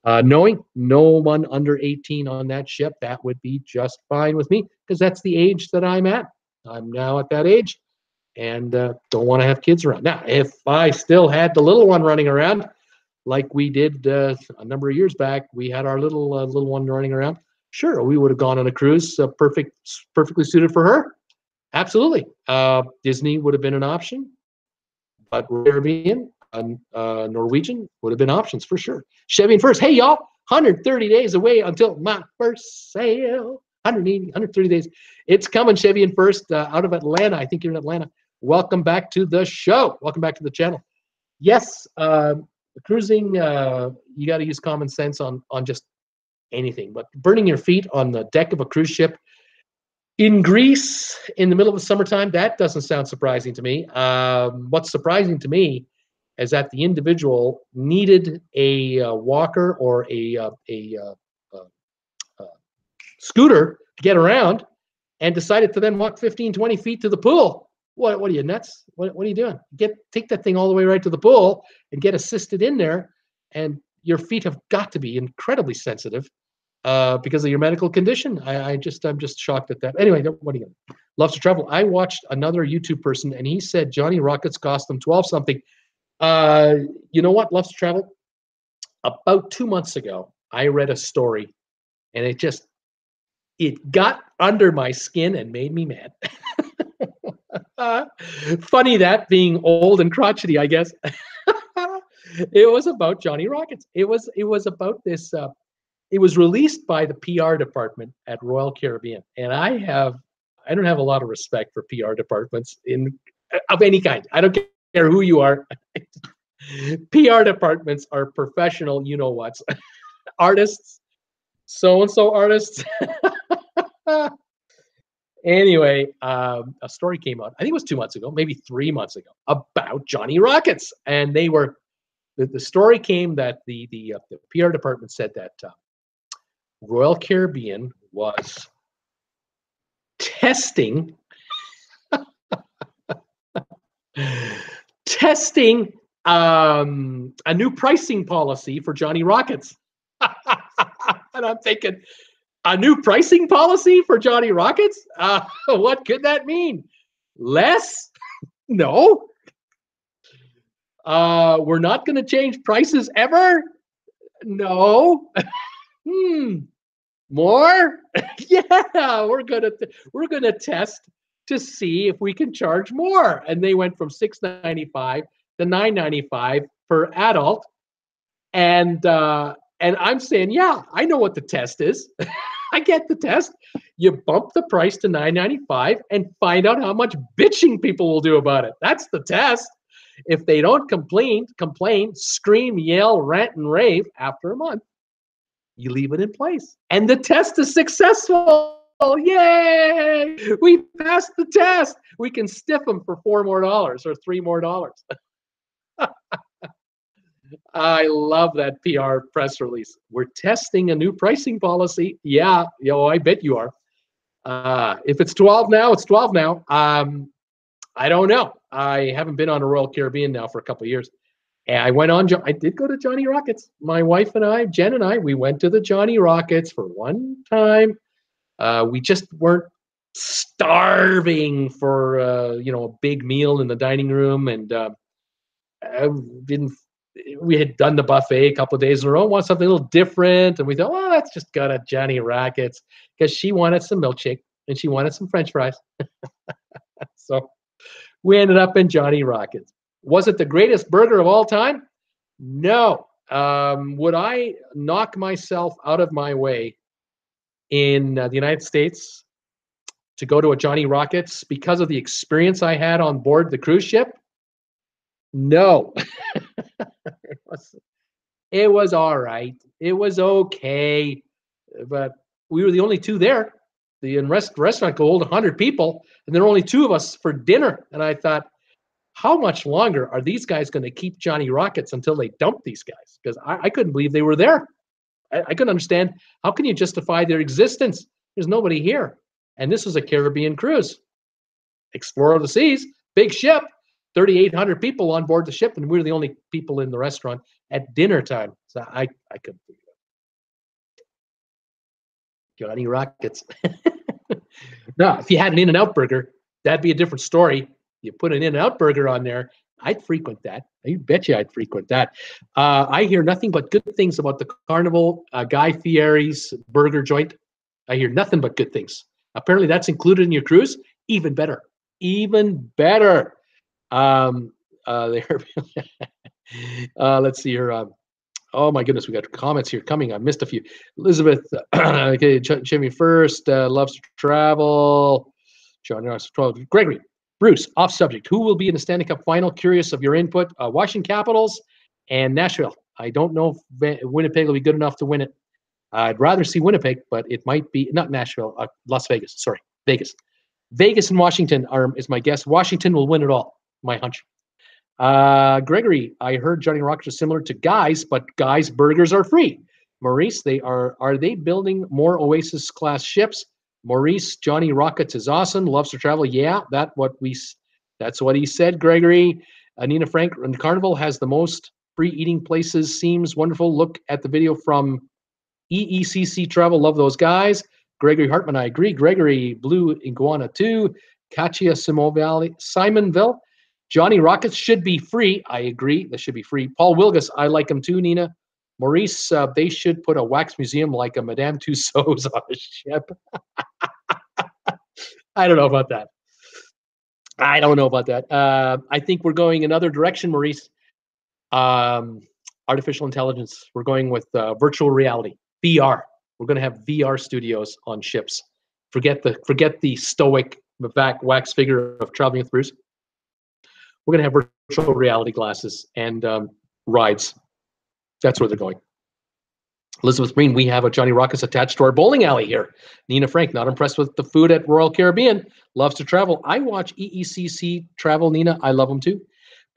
Knowing no one under 18 on that ship, that would be just fine with me, because that's the age that I'm at. I'm now at that age and don't want to have kids around. Now, if I still had the little one running around, like we did a number of years back, we had our little one running around. Sure, we would have gone on a cruise, perfectly suited for her. Absolutely. Disney would have been an option, but Caribbean, Norwegian would have been options for sure. Chevy and first. Hey, y'all, 130 days away until my first sail. 180, 130 days. It's coming, Chevy and first, out of Atlanta. I think you're in Atlanta. Welcome back to the show. Welcome back to the channel. Yes, cruising, you got to use common sense on just anything, but burning your feet on the deck of a cruise ship in Greece in the middle of the summertime, that doesn't sound surprising to me. What's surprising to me is that the individual needed a walker or a scooter to get around and decided to then walk 15, 20 feet to the pool. What are you, nuts? What are you doing? Take that thing all the way right to the pool and get assisted in there, and your feet have got to be incredibly sensitive because of your medical condition. I'm just shocked at that. Anyway, what do you loves to travel? I watched another YouTube person, and he said Johnny Rockets cost them 12 something. You know what? Loves to travel. About 2 months ago, I read a story, and it got under my skin and made me mad. Funny that, being old and crotchety, I guess. It was about Johnny Rockets. It was about this. It was released by the PR department at Royal Caribbean, and I don't have a lot of respect for PR departments of any kind. I don't care who you are. PR departments are professional, you know what, artists, so-and-so artists. Anyway, a story came out, I think it was 2 months ago, maybe 3 months ago, about Johnny Rockets. And the story came that the PR department said that Royal Caribbean was testing a new pricing policy for Johnny Rockets. And I'm thinking, a new pricing policy for Johnny Rockets? What could that mean? Less? No. We're not going to change prices ever? No. More? Yeah, we're gonna test to see if we can charge more. And they went from $6.95 to $9.95 per adult. And I'm saying, yeah, I know what the test is. I get the test. You bump the price to $9.95 and find out how much bitching people will do about it. That's the test. If they don't complain, scream, yell, rant, and rave after a month, you leave it in place. And the test is successful. Yay! We passed the test. We can stiff them for $4 more or $3 more. I love that PR press release. We're testing a new pricing policy. Yeah, I bet you are. If it's 12 now, it's 12 now. I don't know. I haven't been on a Royal Caribbean now for a couple of years. And I did go to Johnny Rockets. My wife and I, Jen and I, we went to the Johnny Rockets for one time. We just weren't starving for, a big meal in the dining room. And we had done the buffet a couple of days in a row, want something a little different. And we thought, well, let's just go to Johnny Rockets, because she wanted some milkshake and she wanted some French fries. So we ended up in Johnny Rockets. Was it the greatest burger of all time? No. Would I knock myself out of my way in the United States to go to a Johnny Rockets because of the experience I had on board the cruise ship? No. It was all right. It was okay. But we were the only two there. The restaurant could hold 100 people, and there were only two of us for dinner. And I thought, how much longer are these guys going to keep Johnny Rockets until they dump these guys? Because I couldn't believe they were there. I couldn't understand, how can you justify their existence? There's nobody here. And this was a Caribbean cruise. Explorer of the Seas, big ship, 3,800 people on board the ship, and we were the only people in the restaurant at dinner time. So I couldn't believe it. Johnny Rockets. Now, if you had an In-N-Out burger, That'd be a different story. You put an In-N-Out burger on there, I'd frequent that. You bet you I'd frequent that. I hear nothing but good things about the Carnival Guy Fieri's burger joint. I hear nothing but good things. Apparently that's included in your cruise. Even better. Even better. There. Let's see here. Oh my goodness, we got comments here coming. I missed a few. Elizabeth, okay, Jimmy first, loves to travel. John Ross, Gregory, Bruce, off subject. Who will be in the Stanley Cup final? Curious of your input. Washington Capitals and Nashville. I don't know if Winnipeg will be good enough to win it. I'd rather see Winnipeg, but it might be not Nashville, Las Vegas. Sorry, Vegas. Vegas and Washington is my guess. Washington will win it all, my hunch. Gregory, I heard Johnny Rockets are similar to Guys, but Guys burgers are free. Maurice, are they building more Oasis class ships? Maurice, Johnny Rockets is awesome, loves to travel. Yeah, that's what he said, Gregory. Nina Frank, and Carnival has the most free eating places, seems wonderful. Look at the video from EECC Travel, love those guys. Gregory Hartman, I agree. Gregory, Blue Iguana 2, Katia Simonville. Johnny Rockets should be free. I agree. They should be free. Paul Wilgus, I like him too, Nina. Maurice, they should put a wax museum like a Madame Tussauds on a ship. I don't know about that. I don't know about that. I think we're going another direction, Maurice. Artificial intelligence. We're going with virtual reality, VR. We're going to have VR studios on ships. Forget the stoic wax figure of traveling with Bruce. We're going to have virtual reality glasses and rides. That's where they're going. Elizabeth Green, we have a Johnny Rockets attached to our bowling alley here. Nina Frank, not impressed with the food at Royal Caribbean. Loves to travel. I watch EECC Travel, Nina. I love them too.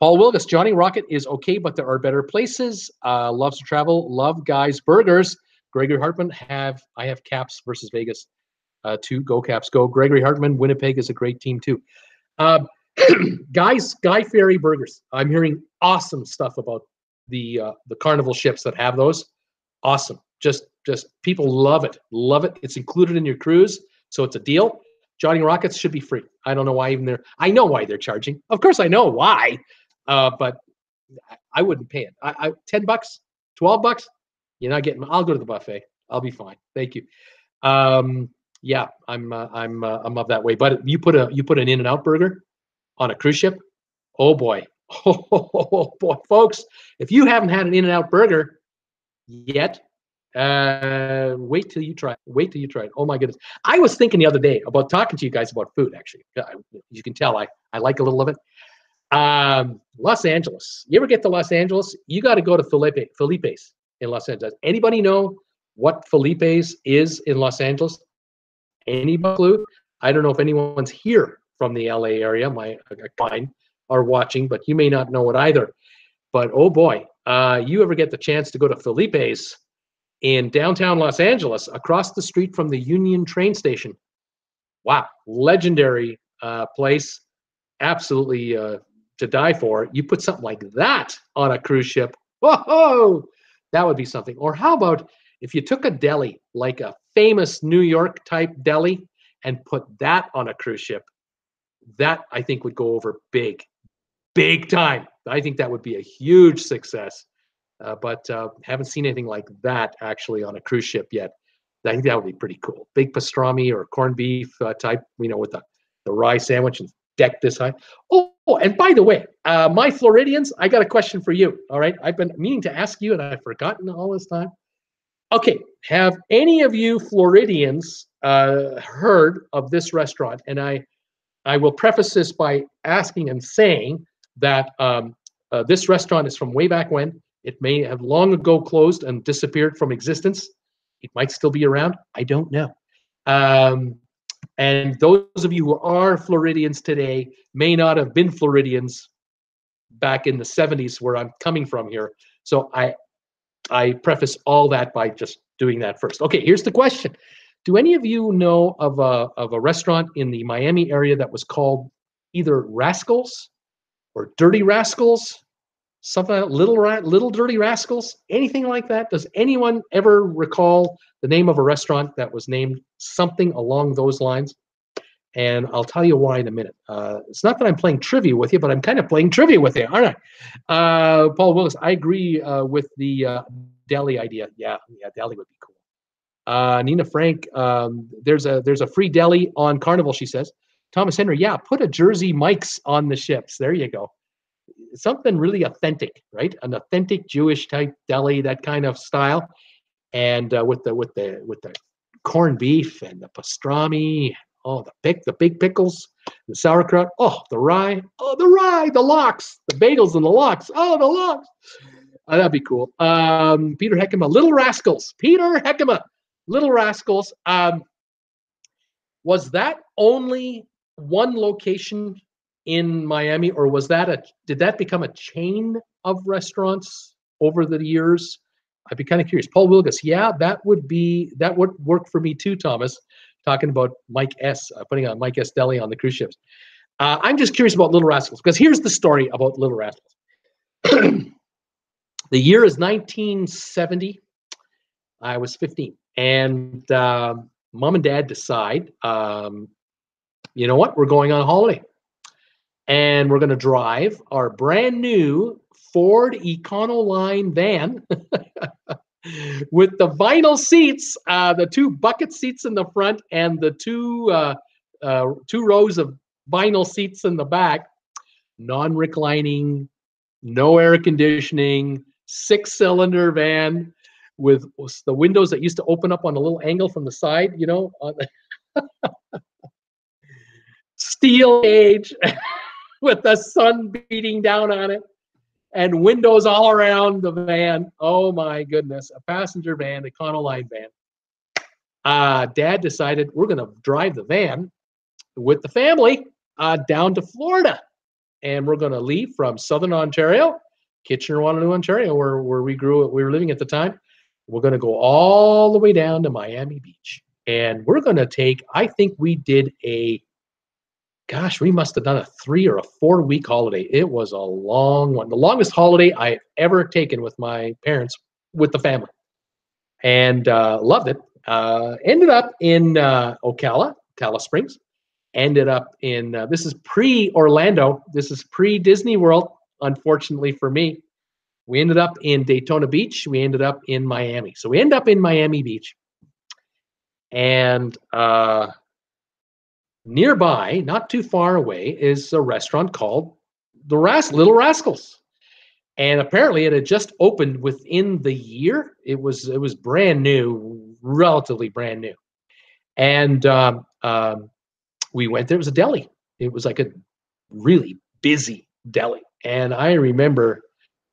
Paul Wilgus, Johnny Rocket is okay, but there are better places. Loves to travel. Love Guys Burgers. Gregory Hartman, I have Caps versus Vegas. Go Caps, go. Gregory Hartman, Winnipeg is a great team too. Guy Fieri Burgers. I'm hearing awesome stuff about the Carnival ships that have those. Awesome. Just people love it. Love it. It's included in your cruise, so it's a deal. Johnny Rockets should be free. I don't know why even they're. I know why they're charging. Of course, I know why, but I wouldn't pay it. I $10, $12. You're not getting. I'll go to the buffet. I'll be fine. Thank you. Yeah, I'm of that way. But you put an In-N-Out burger on a cruise ship. Oh boy. Oh boy, folks. If you haven't had an In-N-Out burger yet, wait till you try it. Oh my goodness. I was thinking the other day about talking to you guys about food, actually. You can tell I like a little of it. Los Angeles. You ever get to Los Angeles? You got to go to Felipe's in Los Angeles. Anybody know what Felipe's is in Los Angeles? Any clue? I don't know if anyone's here from the LA area. My client are watching, but you may not know it either. But oh boy, you ever get the chance to go to Felipe's in downtown Los Angeles, across the street from the Union train station? Wow, legendary place, absolutely to die for. You put something like that on a cruise ship, whoa, that would be something. Or how about if you took a deli, like a famous New York type deli, and put that on a cruise ship? That I think would go over big time. I think that would be a huge success. But haven't seen anything like that actually on a cruise ship yet. I think that would be pretty cool. Big pastrami or corned beef type, with the rye sandwich and deck this high. Oh, and by the way, my Floridians, I got a question for you. All right, I've been meaning to ask you, and I've forgotten all this time. Okay, have any of you Floridians heard of this restaurant? And I will preface this by asking and saying that this restaurant is from way back when. It may have long ago closed and disappeared from existence. It might still be around. I don't know. And those of you who are Floridians today may not have been Floridians back in the 70s, where I'm coming from here. So I preface all that by just doing that first. Okay, here's the question. Do any of you know of a restaurant in the Miami area that was called either Rascals or Dirty Rascals? Something like Little Dirty Rascals? Anything like that? Does anyone ever recall the name of a restaurant that was named something along those lines? And I'll tell you why in a minute. It's not that I'm playing trivia with you, but I'm kind of playing trivia with you, aren't I? Paul Willis, I agree with the deli idea. Yeah, deli would be cool. Nina Frank, there's a free deli on Carnival, she says. Thomas Henry, yeah, put a Jersey Mike's on the ships. There you go. Something really authentic, right? An authentic Jewish type deli, that kind of style, and with the corned beef and the pastrami. Oh, the big pickles, the sauerkraut. Oh, the rye. Oh, the rye, the lox, the bagels and the lox. Oh, the lox. Oh, that'd be cool. Peter Heckema, Little Rascals. Peter Heckema, Little Rascals. Was that only one location in Miami, or was that did that become a chain of restaurants over the years? I'd be kind of curious. Paul Wilgus, yeah, that would work for me too, Thomas. Talking about Mike S, putting on Mike S Deli on the cruise ships. I'm just curious about Little Rascals, because here's the story about Little Rascals. The year is 1970. I was 15, and Mom and Dad decide, you know what, we're going on holiday, and we're going to drive our brand new Ford Econoline van with the vinyl seats, the two bucket seats in the front and the two rows of vinyl seats in the back, non-reclining, no air conditioning, 6-cylinder van with the windows that used to open up on a little angle from the side, you know, on steel cage with the sun beating down on it, and windows all around the van. Oh my goodness, a passenger van, Econoline van. Dad decided we're going to drive the van with the family down to Florida, and we're going to leave from Southern Ontario, Kitchener-Waterloo, Ontario, where we were living at the time. We're going to go all the way down to Miami Beach, and we're going to take, I think we did we must have done a 3 or a 4 week holiday. It was a long one, the longest holiday I've ever taken with my parents, with the family, and loved it. Ended up in Ocala Springs. Ended up in, this is pre-Orlando. This is pre-Disney World, unfortunately for me. We ended up in Daytona Beach. We ended up in Miami. So we end up in Miami Beach. And nearby, not too far away, is a restaurant called Little Rascals. And apparently it had just opened within the year. It was brand new, relatively brand new. And we went there. It was a deli. It was like a really busy deli. And I remember,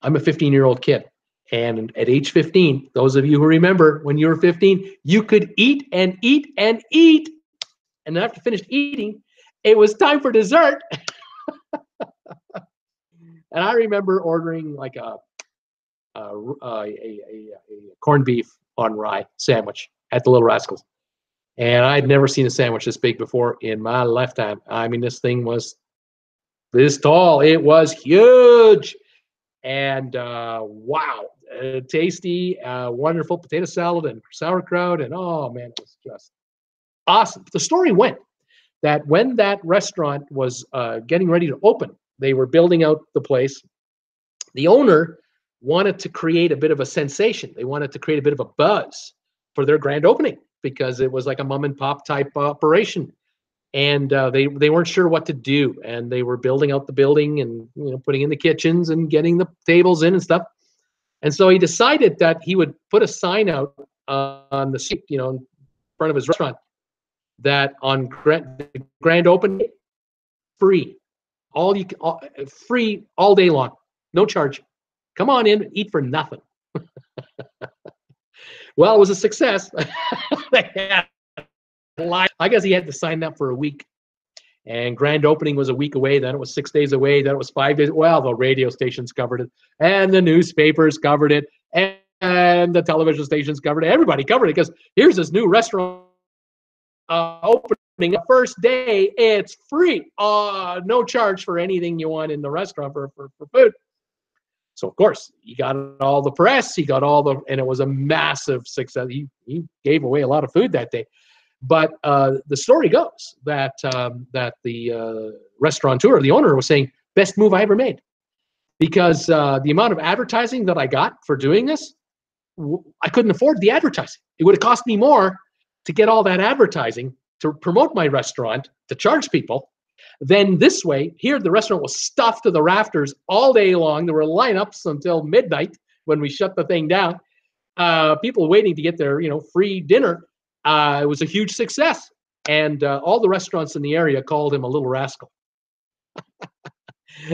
I'm a 15-year-old kid. And at age 15, those of you who remember when you were 15, you could eat and eat and eat. And after you finished eating, it was time for dessert. And I remember ordering like a corned beef on rye sandwich at the Little Rascals. And I'd never seen a sandwich this big before in my lifetime. I mean, this thing was this tall. It was huge. And wow, tasty, wonderful potato salad and sauerkraut. And oh man, it was just awesome. The story went that when that restaurant was getting ready to open, they were building out the place. The owner wanted to create a bit of a sensation. They wanted to create a bit of a buzz for their grand opening, because it was like a mom and pop type operation. And they weren't sure what to do. And they were building out the building and, you know, putting in the kitchens and getting the tables in and stuff. And so he decided that he would put a sign out on the street, you know, in front of his restaurant, that on grand opening, free, free all day long, no charge. Come on in, eat for nothing. Well, it was a success. I guess he had to sign up for a week, and grand opening was a week away. Then it was 6 days away. Then it was 5 days. Well, the radio stations covered it, and the newspapers covered it, and the television stations covered it. Everybody covered it, because here's this new restaurant opening. The first day, it's free. No charge for anything you want in the restaurant for food. So of course, he got all the press. He got and it was a massive success. He gave away a lot of food that day. But the story goes that that the restaurateur, the owner, was saying, best move I ever made, because the amount of advertising that I got for doing this, I couldn't afford the advertising. It would have cost me more to get all that advertising to promote my restaurant, to charge people. Then this way, here the restaurant was stuffed to the rafters all day long. There were lineups until midnight when we shut the thing down. People waiting to get their, free dinner. It was a huge success, and all the restaurants in the area called him a little rascal.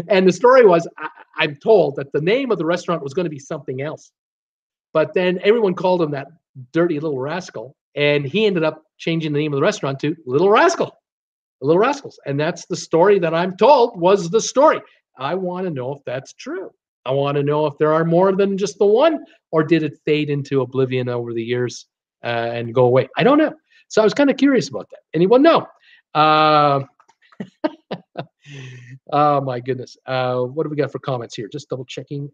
And the story was, I'm told that the name of the restaurant was going to be something else, but then everyone called him that dirty little rascal, and he ended up changing the name of the restaurant to Little Rascal. Little Rascals. And that's the story that I'm told was the story. I want to know if that's true. I want to know if there are more than just the one, or did it fade into oblivion over the years and go away? I don't know. So I was kind of curious about that. Anyone know? Oh my goodness. What do we got for comments here? Just double checking.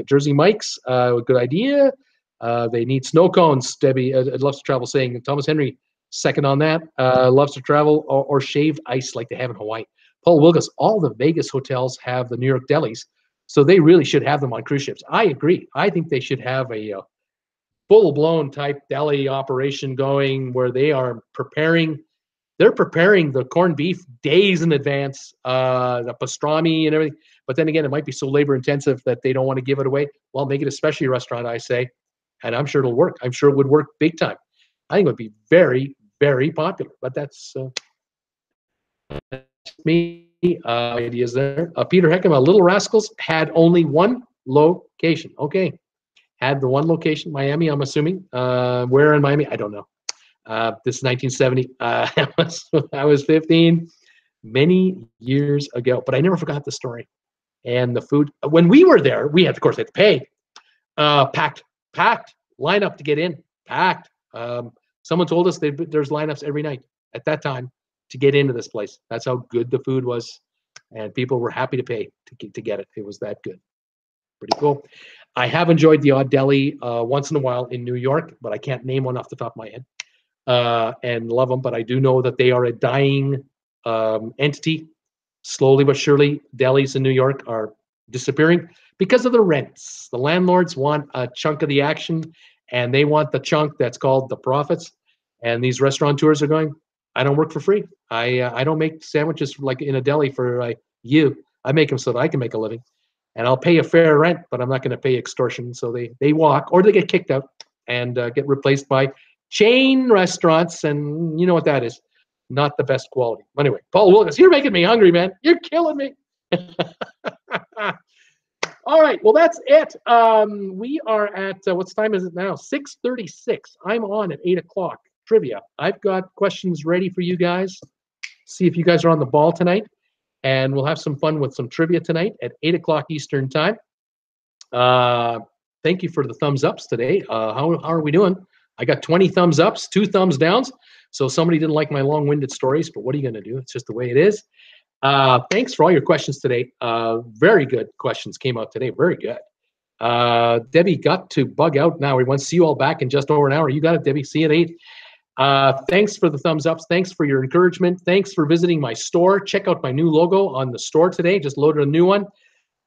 Jersey Mike's, good idea. They need snow cones. Debbie loves to travel saying. Thomas Henry, second on that. Loves to travel or shaved ice like they have in Hawaii. Paul Wilgus, all the Vegas hotels have the New York delis, so they really should have them on cruise ships. I agree. I think they should have a full-blown type deli operation going where they are preparing. They're preparing the corned beef days in advance, the pastrami and everything. But then again, it might be so labor-intensive that they don't want to give it away. Well, make it a specialty restaurant, I say, and I'm sure it'll work. I'm sure it would work big time. I think it would be very, very popular. But that's me. Ideas there. Peter Heckema, Little Rascals had only one location. Okay. Had the one location, Miami, I'm assuming. Where in Miami? I don't know. This is 1970. I was 15, many years ago, but I never forgot the story. And the food, when we were there, we had, of course, had to pay. Packed lineup to get in, packed. Someone told us there's lineups every night at that time to get into this place. That's how good the food was, and people were happy to pay to get it. It was that good. Pretty cool. I have enjoyed the odd deli once in a while in New York, but I can't name one off the top of my head. And love them, but I do know that they are a dying entity. Slowly but surely, delis in New York are disappearing because of the rents. The landlords want a chunk of the action, and they want the chunk that's called the profits. And these restaurateurs are going, I don't work for free. I don't make sandwiches like in a deli for you. I make them so that I can make a living. And I'll pay a fair rent, but I'm not going to pay extortion. So they walk, or they get kicked out and get replaced by chain restaurants. And you know what that is. Not the best quality. Anyway, Paul Wilkes, you're making me hungry, man. You're killing me. All right, well, that's it. We are at, what time is it now? 6:36. I'm on at 8 o'clock. Trivia. I've got questions ready for you guys. See if you guys are on the ball tonight. And we'll have some fun with some trivia tonight at 8 o'clock Eastern time. Thank you for the thumbs ups today. How are we doing? I got 20 thumbs ups, 2 thumbs downs. So somebody didn't like my long-winded stories, but what are you going to do? It's just the way it is. Thanks for all your questions today. Very good questions came out today. Very good. Debbie got to bug out now. We want to see you all back in just over an hour. You got it, Debbie. See you at 8. Thanks for the thumbs ups. Thanks for your encouragement. Thanks for visiting my store. Check out my new logo on the store today. Just loaded a new one.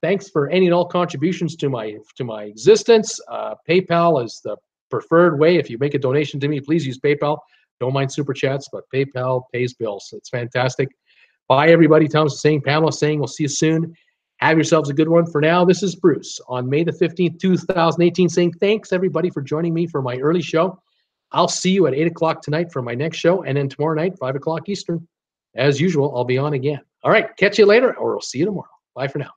Thanks for any and all contributions to my existence. PayPal is the preferred way. If you make a donation to me, please use PayPal. Don't mind super chats, but PayPal pays bills. It's fantastic. Bye, everybody. Thomas saying, Pamela saying, we'll see you soon. Have yourselves a good one. For now, this is Bruce on May the 15th, 2018, saying thanks, everybody, for joining me for my early show. I'll see you at 8 o'clock tonight for my next show, and then tomorrow night, 5 o'clock Eastern. As usual, I'll be on again. All right, catch you later, or I'll see you tomorrow. Bye for now.